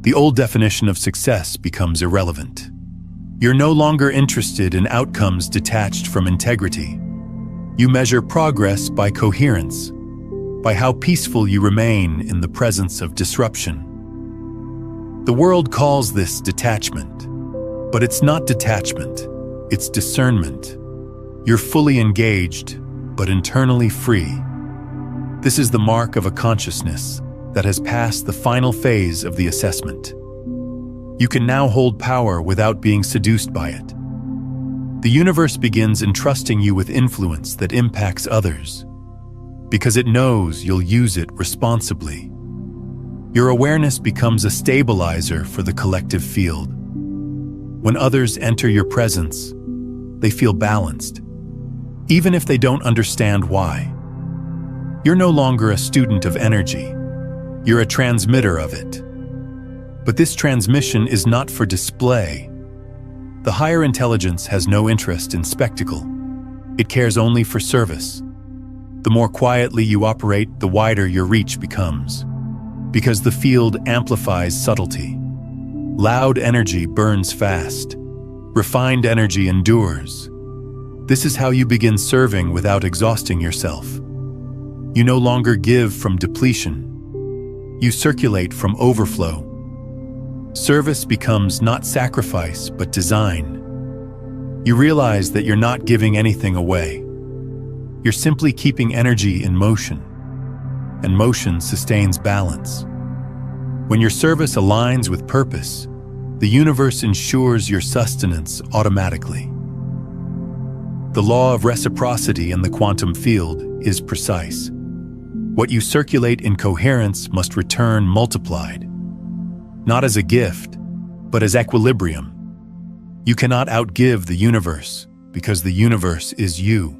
The old definition of success becomes irrelevant. You're no longer interested in outcomes detached from integrity. You measure progress by coherence, by how peaceful you remain in the presence of disruption. The world calls this detachment, but it's not detachment, it's discernment. You're fully engaged, but internally free. This is the mark of a consciousness that has passed the final phase of the assessment. You can now hold power without being seduced by it. The universe begins entrusting you with influence that impacts others, because it knows you'll use it responsibly. Your awareness becomes a stabilizer for the collective field. When others enter your presence, they feel balanced, even if they don't understand why. You're no longer a student of energy. You're a transmitter of it. But this transmission is not for display. The higher intelligence has no interest in spectacle. It cares only for service. The more quietly you operate, the wider your reach becomes, because the field amplifies subtlety. Loud energy burns fast. Refined energy endures. This is how you begin serving without exhausting yourself. You no longer give from depletion. You circulate from overflow. Service becomes not sacrifice, but design. You realize that you're not giving anything away. You're simply keeping energy in motion, and motion sustains balance. When your service aligns with purpose, the universe ensures your sustenance automatically. The law of reciprocity in the quantum field is precise. What you circulate in coherence must return multiplied. Not as a gift, but as equilibrium. You cannot outgive the universe, because the universe is you.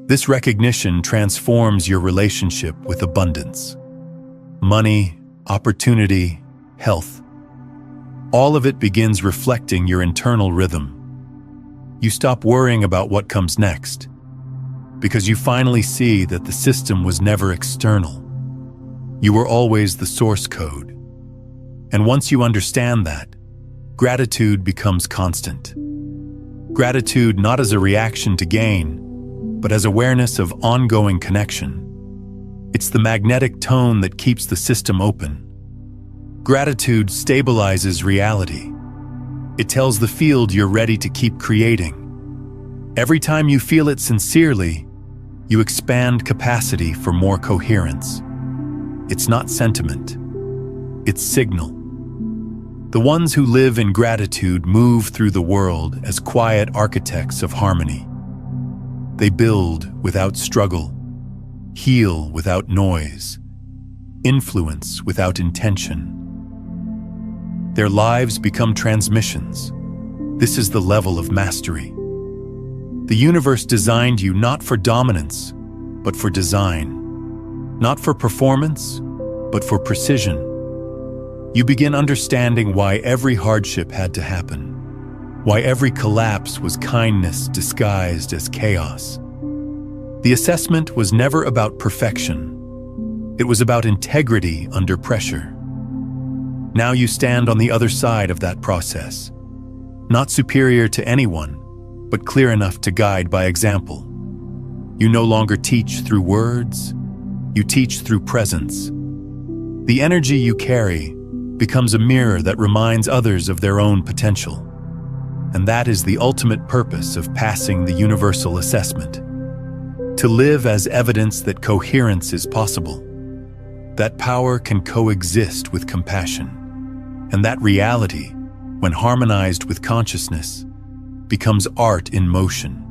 This recognition transforms your relationship with abundance. Money, opportunity, health. All of it begins reflecting your internal rhythm. You stop worrying about what comes next, because you finally see that the system was never external. You were always the source code. And once you understand that, gratitude becomes constant. Gratitude not as a reaction to gain, but as awareness of ongoing connection. It's the magnetic tone that keeps the system open. Gratitude stabilizes reality. It tells the field you're ready to keep creating. Every time you feel it sincerely, you expand capacity for more coherence. It's not sentiment. It's signal. The ones who live in gratitude move through the world as quiet architects of harmony. They build without struggle, heal without noise, influence without intention. Their lives become transmissions. This is the level of mastery. The universe designed you not for dominance, but for design. Not for performance, but for precision. You begin understanding why every hardship had to happen, why every collapse was kindness disguised as chaos. The assessment was never about perfection. It was about integrity under pressure. Now you stand on the other side of that process, not superior to anyone, but clear enough to guide by example. You no longer teach through words, you teach through presence. The energy you carry becomes a mirror that reminds others of their own potential. And that is the ultimate purpose of passing the universal assessment. To live as evidence that coherence is possible, that power can coexist with compassion, and that reality, when harmonized with consciousness, becomes art in motion.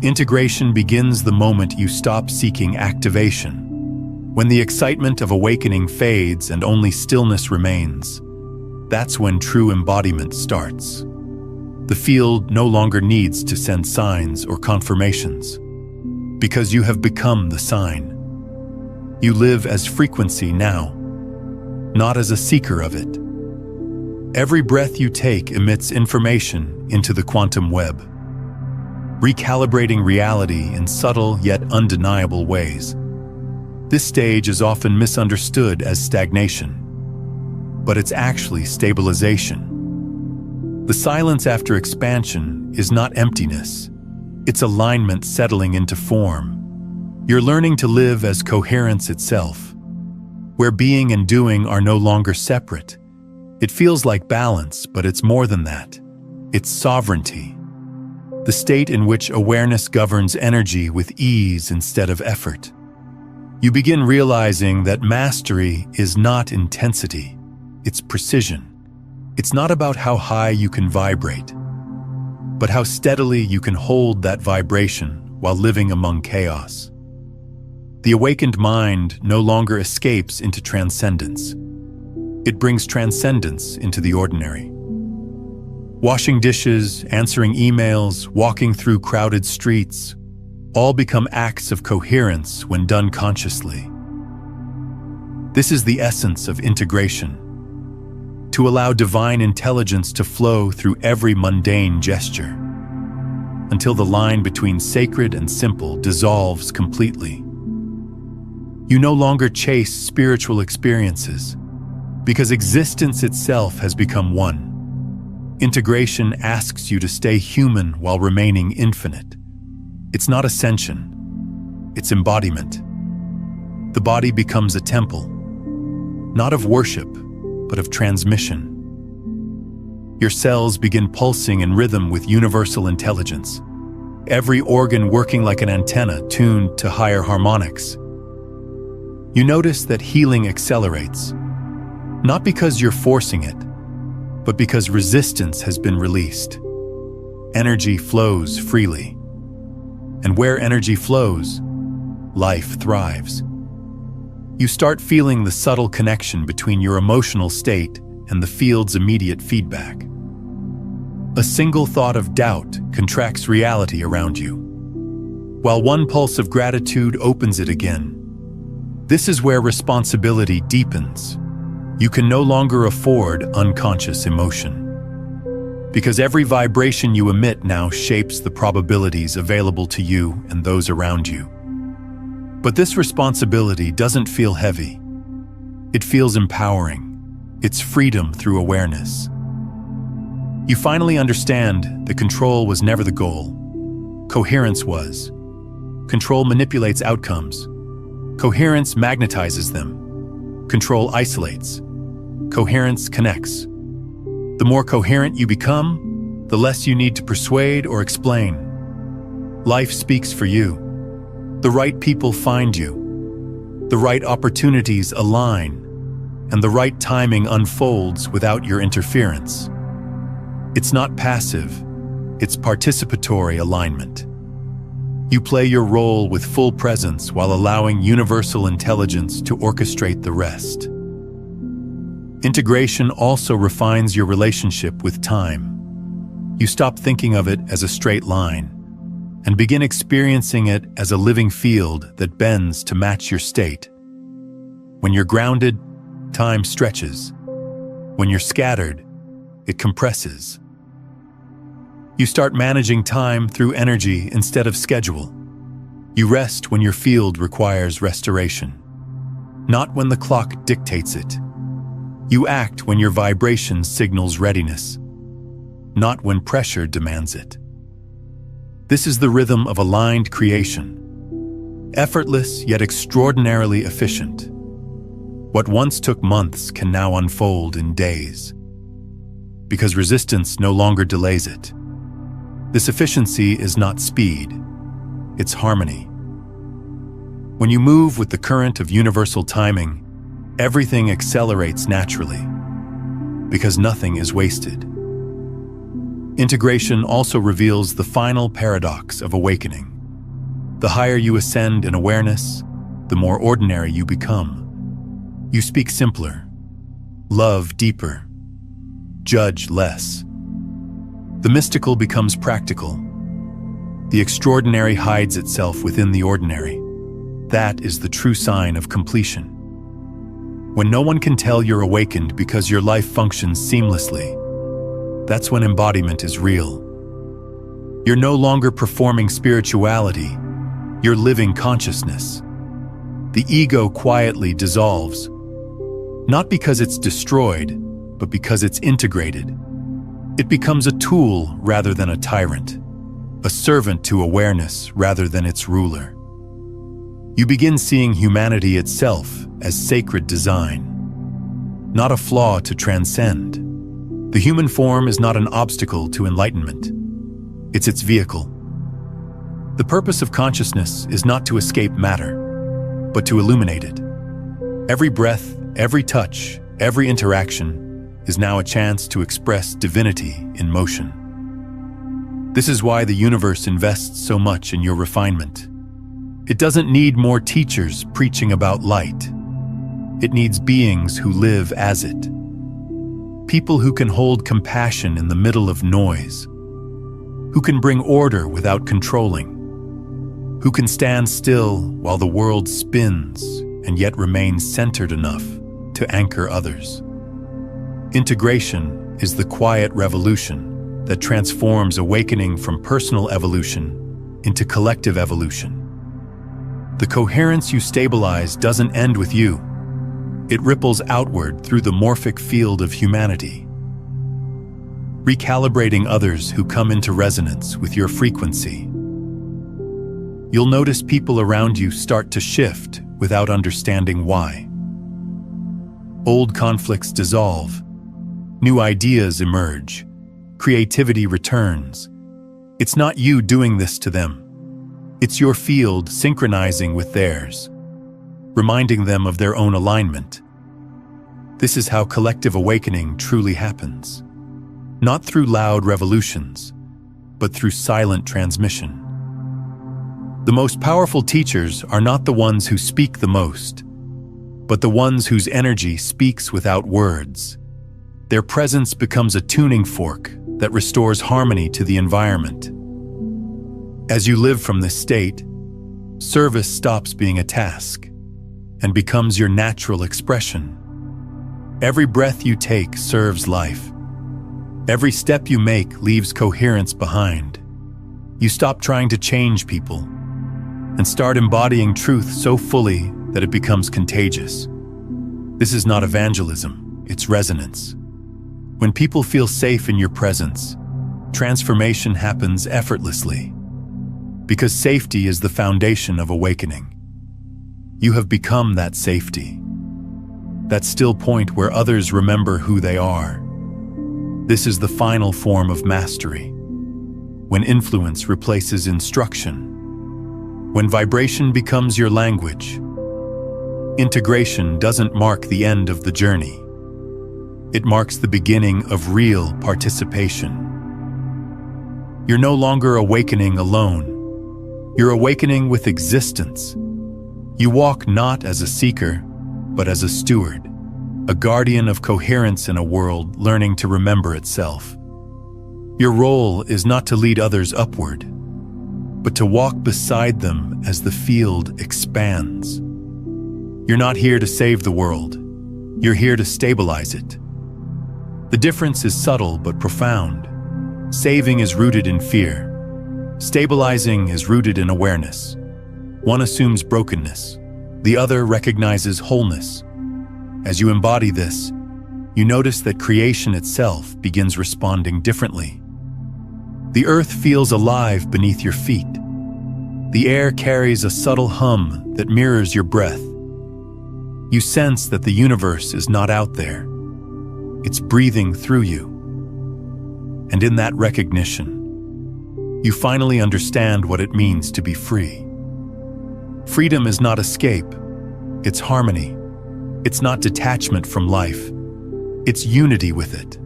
Integration begins the moment you stop seeking activation. When the excitement of awakening fades and only stillness remains, that's when true embodiment starts. The field no longer needs to send signs or confirmations, because you have become the sign. You live as frequency now, not as a seeker of it. Every breath you take emits information into the quantum web, recalibrating reality in subtle yet undeniable ways. This stage is often misunderstood as stagnation, but it's actually stabilization. The silence after expansion is not emptiness, it's alignment settling into form. You're learning to live as coherence itself, where being and doing are no longer separate. It feels like balance, but it's more than that. It's sovereignty, the state in which awareness governs energy with ease instead of effort. You begin realizing that mastery is not intensity, it's precision. It's not about how high you can vibrate, but how steadily you can hold that vibration while living among chaos. The awakened mind no longer escapes into transcendence. It brings transcendence into the ordinary. Washing dishes, answering emails, walking through crowded streets, all become acts of coherence when done consciously. This is the essence of integration, to allow divine intelligence to flow through every mundane gesture, until the line between sacred and simple dissolves completely. You no longer chase spiritual experiences, because existence itself has become one. Integration asks you to stay human while remaining infinite. It's not ascension, it's embodiment. The body becomes a temple, not of worship, but of transmission. Your cells begin pulsing in rhythm with universal intelligence, every organ working like an antenna tuned to higher harmonics. You notice that healing accelerates, not because you're forcing it, but because resistance has been released. Energy flows freely. And where energy flows, life thrives. You start feeling the subtle connection between your emotional state and the field's immediate feedback. A single thought of doubt contracts reality around you, while one pulse of gratitude opens it again. This is where responsibility deepens. You can no longer afford unconscious emotion, because every vibration you emit now shapes the probabilities available to you and those around you. But this responsibility doesn't feel heavy. It feels empowering. It's freedom through awareness. You finally understand that control was never the goal. Coherence was. Control manipulates outcomes. Coherence magnetizes them. Control isolates. Coherence connects. The more coherent you become, the less you need to persuade or explain. Life speaks for you. The right people find you. The right opportunities align, and the right timing unfolds without your interference. It's not passive, it's participatory alignment. You play your role with full presence while allowing universal intelligence to orchestrate the rest. Integration also refines your relationship with time. You stop thinking of it as a straight line, and begin experiencing it as a living field that bends to match your state. When you're grounded, time stretches. When you're scattered, it compresses. You start managing time through energy instead of schedule. You rest when your field requires restoration, not when the clock dictates it. You act when your vibration signals readiness, not when pressure demands it. This is the rhythm of aligned creation, effortless yet extraordinarily efficient. What once took months can now unfold in days, because resistance no longer delays it. This efficiency is not speed, it's harmony. When you move with the current of universal timing, everything accelerates naturally, because nothing is wasted. Integration also reveals the final paradox of awakening. The higher you ascend in awareness, the more ordinary you become. You speak simpler, love deeper, judge less. The mystical becomes practical. The extraordinary hides itself within the ordinary. That is the true sign of completion. When no one can tell you're awakened because your life functions seamlessly, that's when embodiment is real. You're no longer performing spirituality, you're living consciousness. The ego quietly dissolves, not because it's destroyed, but because it's integrated. It becomes a tool rather than a tyrant, a servant to awareness rather than its ruler. You begin seeing humanity itself as sacred design, not a flaw to transcend. The human form is not an obstacle to enlightenment. It's its vehicle. The purpose of consciousness is not to escape matter, but to illuminate it. Every breath, every touch, every interaction is now a chance to express divinity in motion. This is why the universe invests so much in your refinement. It doesn't need more teachers preaching about light. It needs beings who live as it. People who can hold compassion in the middle of noise, who can bring order without controlling, who can stand still while the world spins and yet remain centered enough to anchor others. Integration is the quiet revolution that transforms awakening from personal evolution into collective evolution. The coherence you stabilize doesn't end with you. It ripples outward through the morphic field of humanity, recalibrating others who come into resonance with your frequency. You'll notice people around you start to shift without understanding why. Old conflicts dissolve. New ideas emerge. Creativity returns. It's not you doing this to them. It's your field synchronizing with theirs, reminding them of their own alignment. This is how collective awakening truly happens. Not through loud revolutions, but through silent transmission. The most powerful teachers are not the ones who speak the most, but the ones whose energy speaks without words. Their presence becomes a tuning fork that restores harmony to the environment. As you live from this state, service stops being a task and becomes your natural expression. Every breath you take serves life. Every step you make leaves coherence behind. You stop trying to change people and start embodying truth so fully that it becomes contagious. This is not evangelism, it's resonance. When people feel safe in your presence, transformation happens effortlessly. Because safety is the foundation of awakening. You have become that safety. That still point where others remember who they are. This is the final form of mastery. When influence replaces instruction. When vibration becomes your language. Integration doesn't mark the end of the journey. It marks the beginning of real participation. You're no longer awakening alone. You're awakening with existence. You walk not as a seeker, but as a steward, a guardian of coherence in a world learning to remember itself. Your role is not to lead others upward, but to walk beside them as the field expands. You're not here to save the world. You're here to stabilize it. The difference is subtle but profound. Saving is rooted in fear. Stabilizing is rooted in awareness. One assumes brokenness. The other recognizes wholeness. As you embody this, you notice that creation itself begins responding differently. The earth feels alive beneath your feet. The air carries a subtle hum that mirrors your breath. You sense that the universe is not out there. It's breathing through you. And in that recognition, you finally understand what it means to be free. Freedom is not escape, it's harmony. It's not detachment from life, it's unity with it.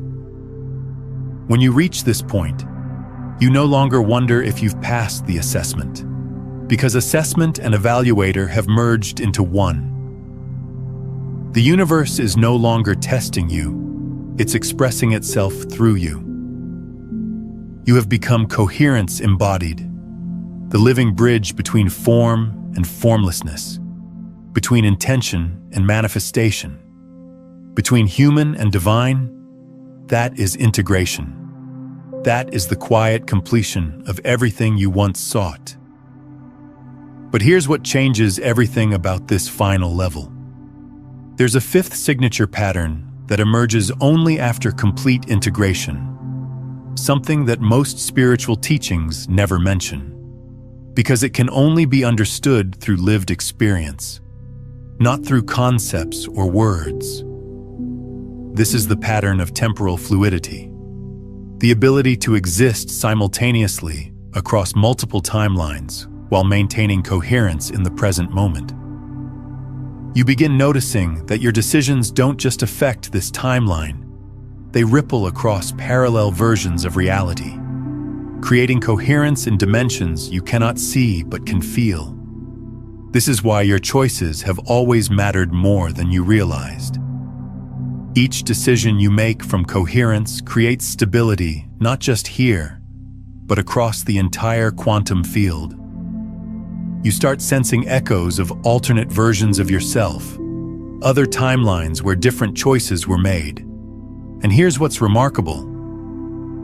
When you reach this point, you no longer wonder if you've passed the assessment, because assessment and evaluator have merged into one. The universe is no longer testing you, it's expressing itself through you. You have become coherence embodied, the living bridge between form and formlessness, between intention and manifestation, between human and divine. That is integration. That is the quiet completion of everything you once sought. But here's what changes everything about this final level. There's a fifth signature pattern that emerges only after complete integration, something that most spiritual teachings never mention, because it can only be understood through lived experience, not through concepts or words. This is the pattern of temporal fluidity, the ability to exist simultaneously across multiple timelines while maintaining coherence in the present moment. You begin noticing that your decisions don't just affect this timeline, they ripple across parallel versions of reality, creating coherence in dimensions you cannot see but can feel. This is why your choices have always mattered more than you realized. Each decision you make from coherence creates stability not just here, but across the entire quantum field. You start sensing echoes of alternate versions of yourself, other timelines where different choices were made. And here's what's remarkable.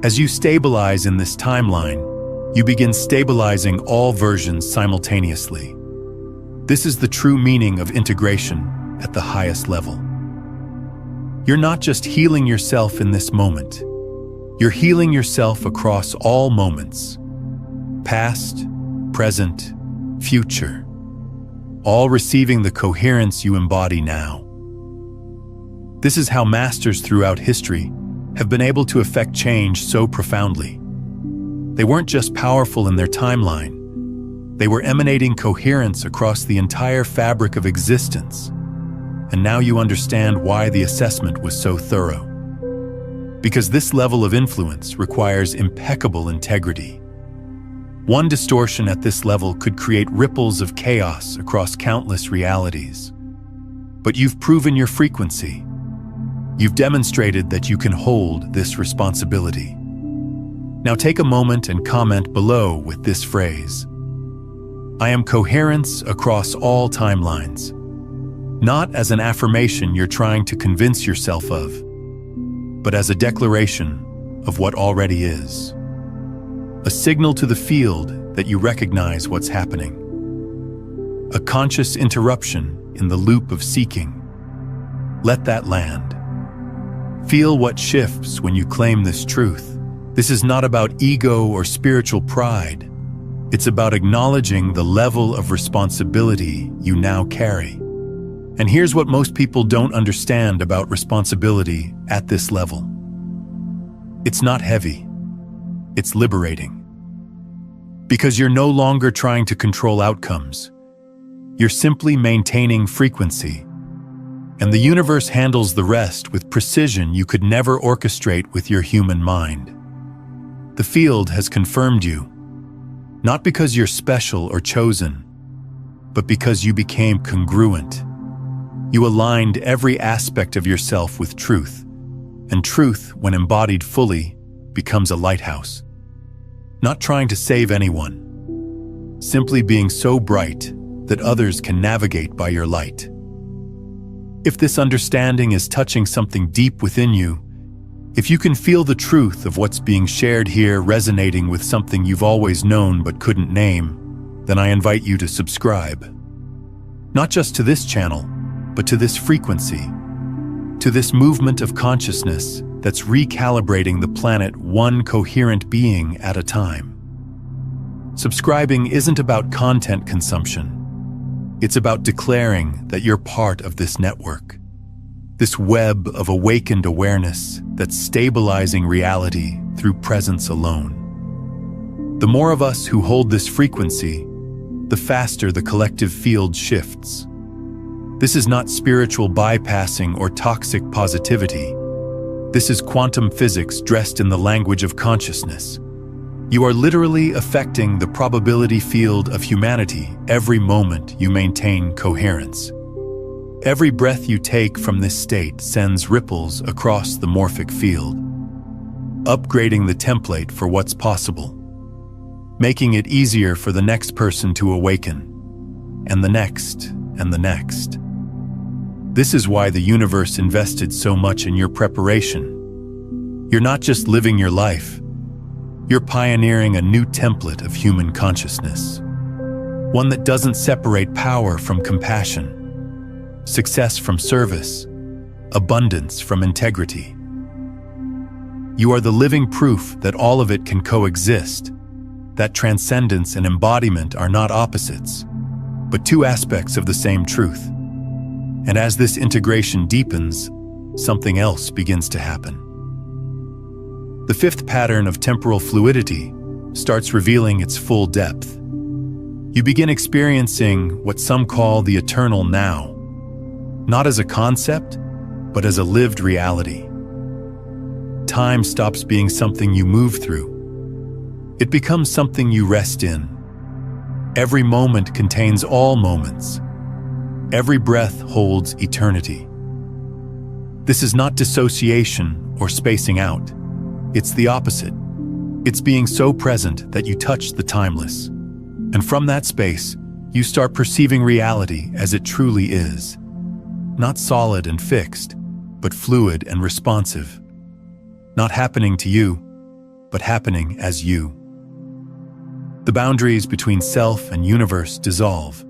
As you stabilize in this timeline, you begin stabilizing all versions simultaneously. This is the true meaning of integration at the highest level. You're not just healing yourself in this moment. You're healing yourself across all moments, past, present, future, all receiving the coherence you embody now. This is how masters throughout history have been able to effect change so profoundly. They weren't just powerful in their timeline, they were emanating coherence across the entire fabric of existence. And now you understand why the assessment was so thorough. Because this level of influence requires impeccable integrity. One distortion at this level could create ripples of chaos across countless realities. But you've proven your frequency. You've demonstrated that you can hold this responsibility. Now take a moment and comment below with this phrase. I am coherence across all timelines. Not as an affirmation you're trying to convince yourself of, but as a declaration of what already is. A signal to the field that you recognize what's happening. A conscious interruption in the loop of seeking. Let that land. Feel what shifts when you claim this truth. This is not about ego or spiritual pride. It's about acknowledging the level of responsibility you now carry. And here's what most people don't understand about responsibility at this level. It's not heavy. It's liberating. Because you're no longer trying to control outcomes. You're simply maintaining frequency. And the universe handles the rest with precision you could never orchestrate with your human mind. The field has confirmed you, not because you're special or chosen, but because you became congruent. You aligned every aspect of yourself with truth, and truth, when embodied fully, becomes a lighthouse. Not trying to save anyone, simply being so bright that others can navigate by your light. If this understanding is touching something deep within you, if you can feel the truth of what's being shared here resonating with something you've always known but couldn't name, then I invite you to subscribe. Not just to this channel, but to this frequency, to this movement of consciousness that's recalibrating the planet one coherent being at a time. Subscribing isn't about content consumption. It's about declaring that you're part of this network, this web of awakened awareness that's stabilizing reality through presence alone. The more of us who hold this frequency, the faster the collective field shifts. This is not spiritual bypassing or toxic positivity. This is quantum physics dressed in the language of consciousness. You are literally affecting the probability field of humanity every moment you maintain coherence. Every breath you take from this state sends ripples across the morphic field, upgrading the template for what's possible, making it easier for the next person to awaken, and the next, and the next. This is why the universe invested so much in your preparation. You're not just living your life, you're pioneering a new template of human consciousness, one that doesn't separate power from compassion, success from service, abundance from integrity. You are the living proof that all of it can coexist, that transcendence and embodiment are not opposites, but two aspects of the same truth. And as this integration deepens, something else begins to happen. The fifth pattern of temporal fluidity starts revealing its full depth. You begin experiencing what some call the eternal now, not as a concept, but as a lived reality. Time stops being something you move through. It becomes something you rest in. Every moment contains all moments. Every breath holds eternity. This is not dissociation or spacing out. It's the opposite. It's being so present that you touch the timeless. And from that space, you start perceiving reality as it truly is. Not solid and fixed, but fluid and responsive. Not happening to you, but happening as you. The boundaries between self and universe dissolve.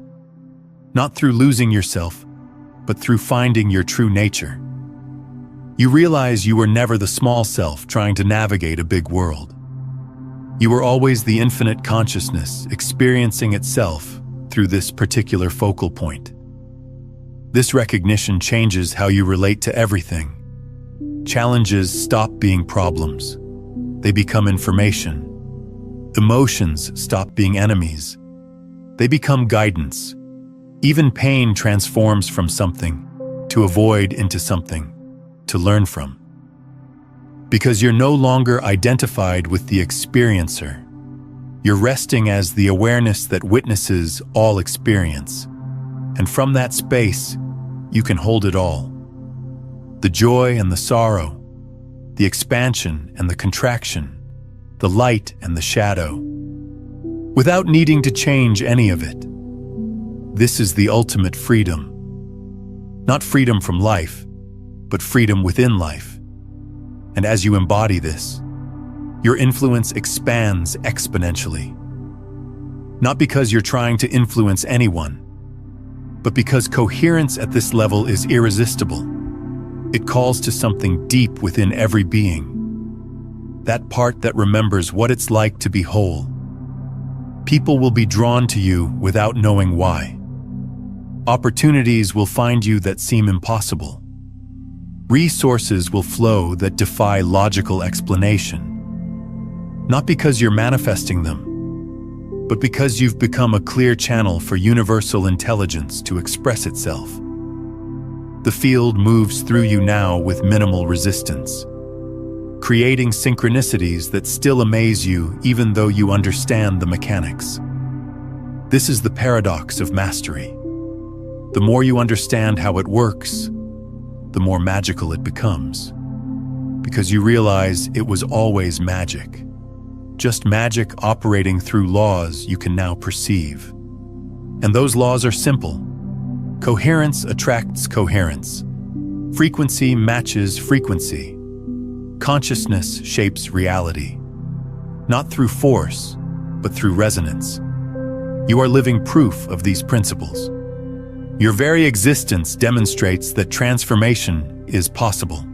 Not through losing yourself, but through finding your true nature. You realize you were never the small self trying to navigate a big world. You were always the infinite consciousness experiencing itself through this particular focal point. This recognition changes how you relate to everything. Challenges stop being problems. They become information. Emotions stop being enemies. They become guidance. Even pain transforms from something to avoid into something to learn from. Because you're no longer identified with the experiencer. You're resting as the awareness that witnesses all experience. And from that space, you can hold it all. The joy and the sorrow, the expansion and the contraction, the light and the shadow, without needing to change any of it. This is the ultimate freedom. Not freedom from life, but freedom within life. And as you embody this, your influence expands exponentially. Not because you're trying to influence anyone, but because coherence at this level is irresistible. It calls to something deep within every being. That part that remembers what it's like to be whole. People will be drawn to you without knowing why. Opportunities will find you that seem impossible. Resources will flow that defy logical explanation. Not because you're manifesting them, but because you've become a clear channel for universal intelligence to express itself. The field moves through you now with minimal resistance, creating synchronicities that still amaze you even though you understand the mechanics. This is the paradox of mastery. The more you understand how it works, the more magical it becomes, because you realize it was always magic. just magic operating through laws you can now perceive. And those laws are simple. Coherence attracts coherence. Frequency matches frequency. Consciousness shapes reality. Not through force, but through resonance. You are living proof of these principles. Your very existence demonstrates that transformation is possible.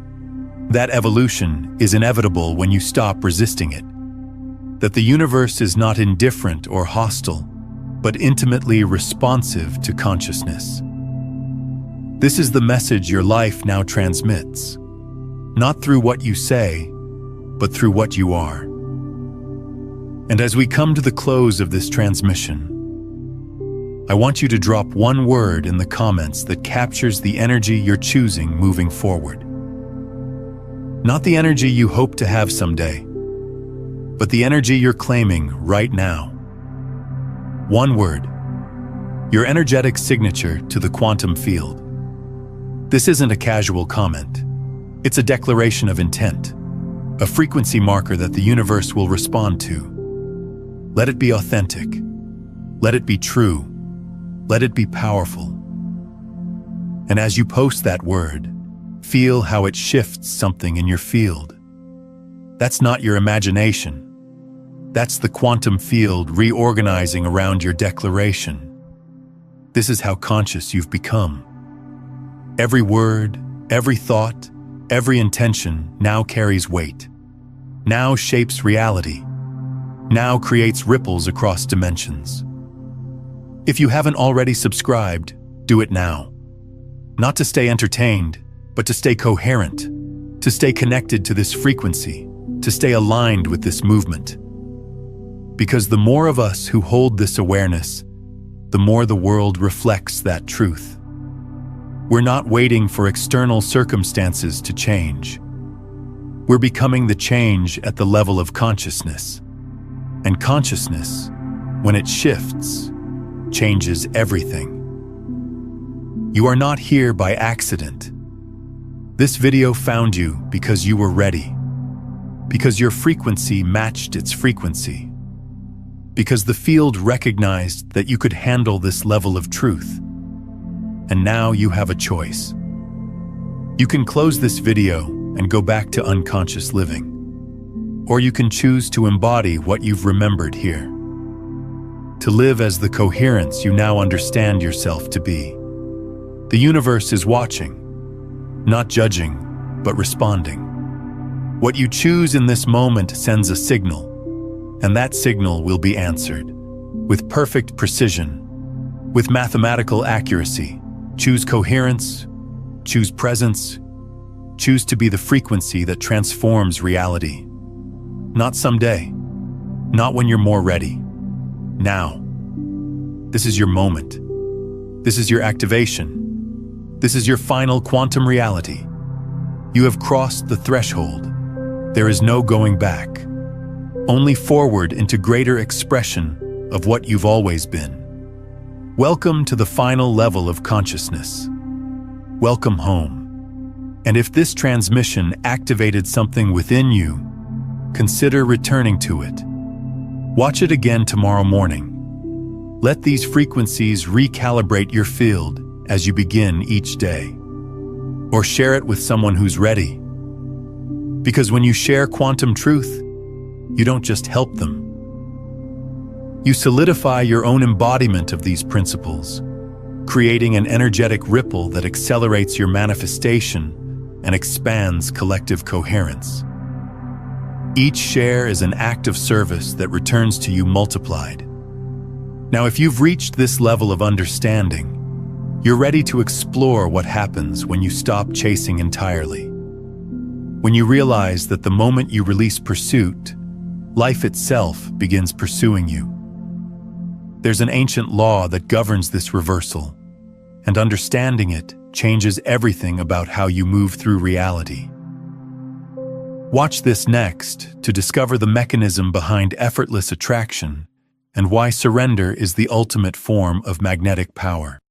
That evolution is inevitable when you stop resisting it. That the universe is not indifferent or hostile, but intimately responsive to consciousness. This is the message your life now transmits, not through what you say, but through what you are. And as we come to the close of this transmission, I want you to drop one word in the comments that captures the energy you're choosing moving forward. Not the energy you hope to have someday, but the energy you're claiming right now. One word, your energetic signature to the quantum field. This isn't a casual comment. It's a declaration of intent, a frequency marker that the universe will respond to. Let it be authentic. Let it be true. Let it be powerful. And as you post that word, feel how it shifts something in your field. That's not your imagination. That's the quantum field reorganizing around your declaration. This is how conscious you've become. Every word, every thought, every intention now carries weight. Now shapes reality. Now creates ripples across dimensions. If you haven't already subscribed, do it now. Not to stay entertained, but to stay coherent, to stay connected to this frequency, to stay aligned with this movement. Because the more of us who hold this awareness, the more the world reflects that truth. We're not waiting for external circumstances to change. We're becoming the change at the level of consciousness. And consciousness, when it shifts, changes everything. You are not here by accident. This video found you because you were ready, because your frequency matched its frequency, because the field recognized that you could handle this level of truth. And now you have a choice. You can close this video and go back to unconscious living, or you can choose to embody what you've remembered here. To live as the coherence you now understand yourself to be. The universe is watching, not judging, but responding. What you choose in this moment sends a signal, and that signal will be answered with perfect precision, with mathematical accuracy. Choose coherence, choose presence, choose to be the frequency that transforms reality. Not someday, not when you're more ready. Now. This is your moment. This is your activation. This is your final quantum reality. You have crossed the threshold. There is no going back. Only forward into greater expression of what you've always been. Welcome to the final level of consciousness. Welcome home. And if this transmission activated something within you, consider returning to it. Watch it again tomorrow morning. Let these frequencies recalibrate your field as you begin each day. Or share it with someone who's ready. Because when you share quantum truth, you don't just help them. You solidify your own embodiment of these principles, creating an energetic ripple that accelerates your manifestation and expands collective coherence. Each share is an act of service that returns to you multiplied. Now, if you've reached this level of understanding, you're ready to explore what happens when you stop chasing entirely. When you realize that the moment you release pursuit, life itself begins pursuing you. There's an ancient law that governs this reversal, and understanding it changes everything about how you move through reality. Watch this next to discover the mechanism behind effortless attraction and why surrender is the ultimate form of magnetic power.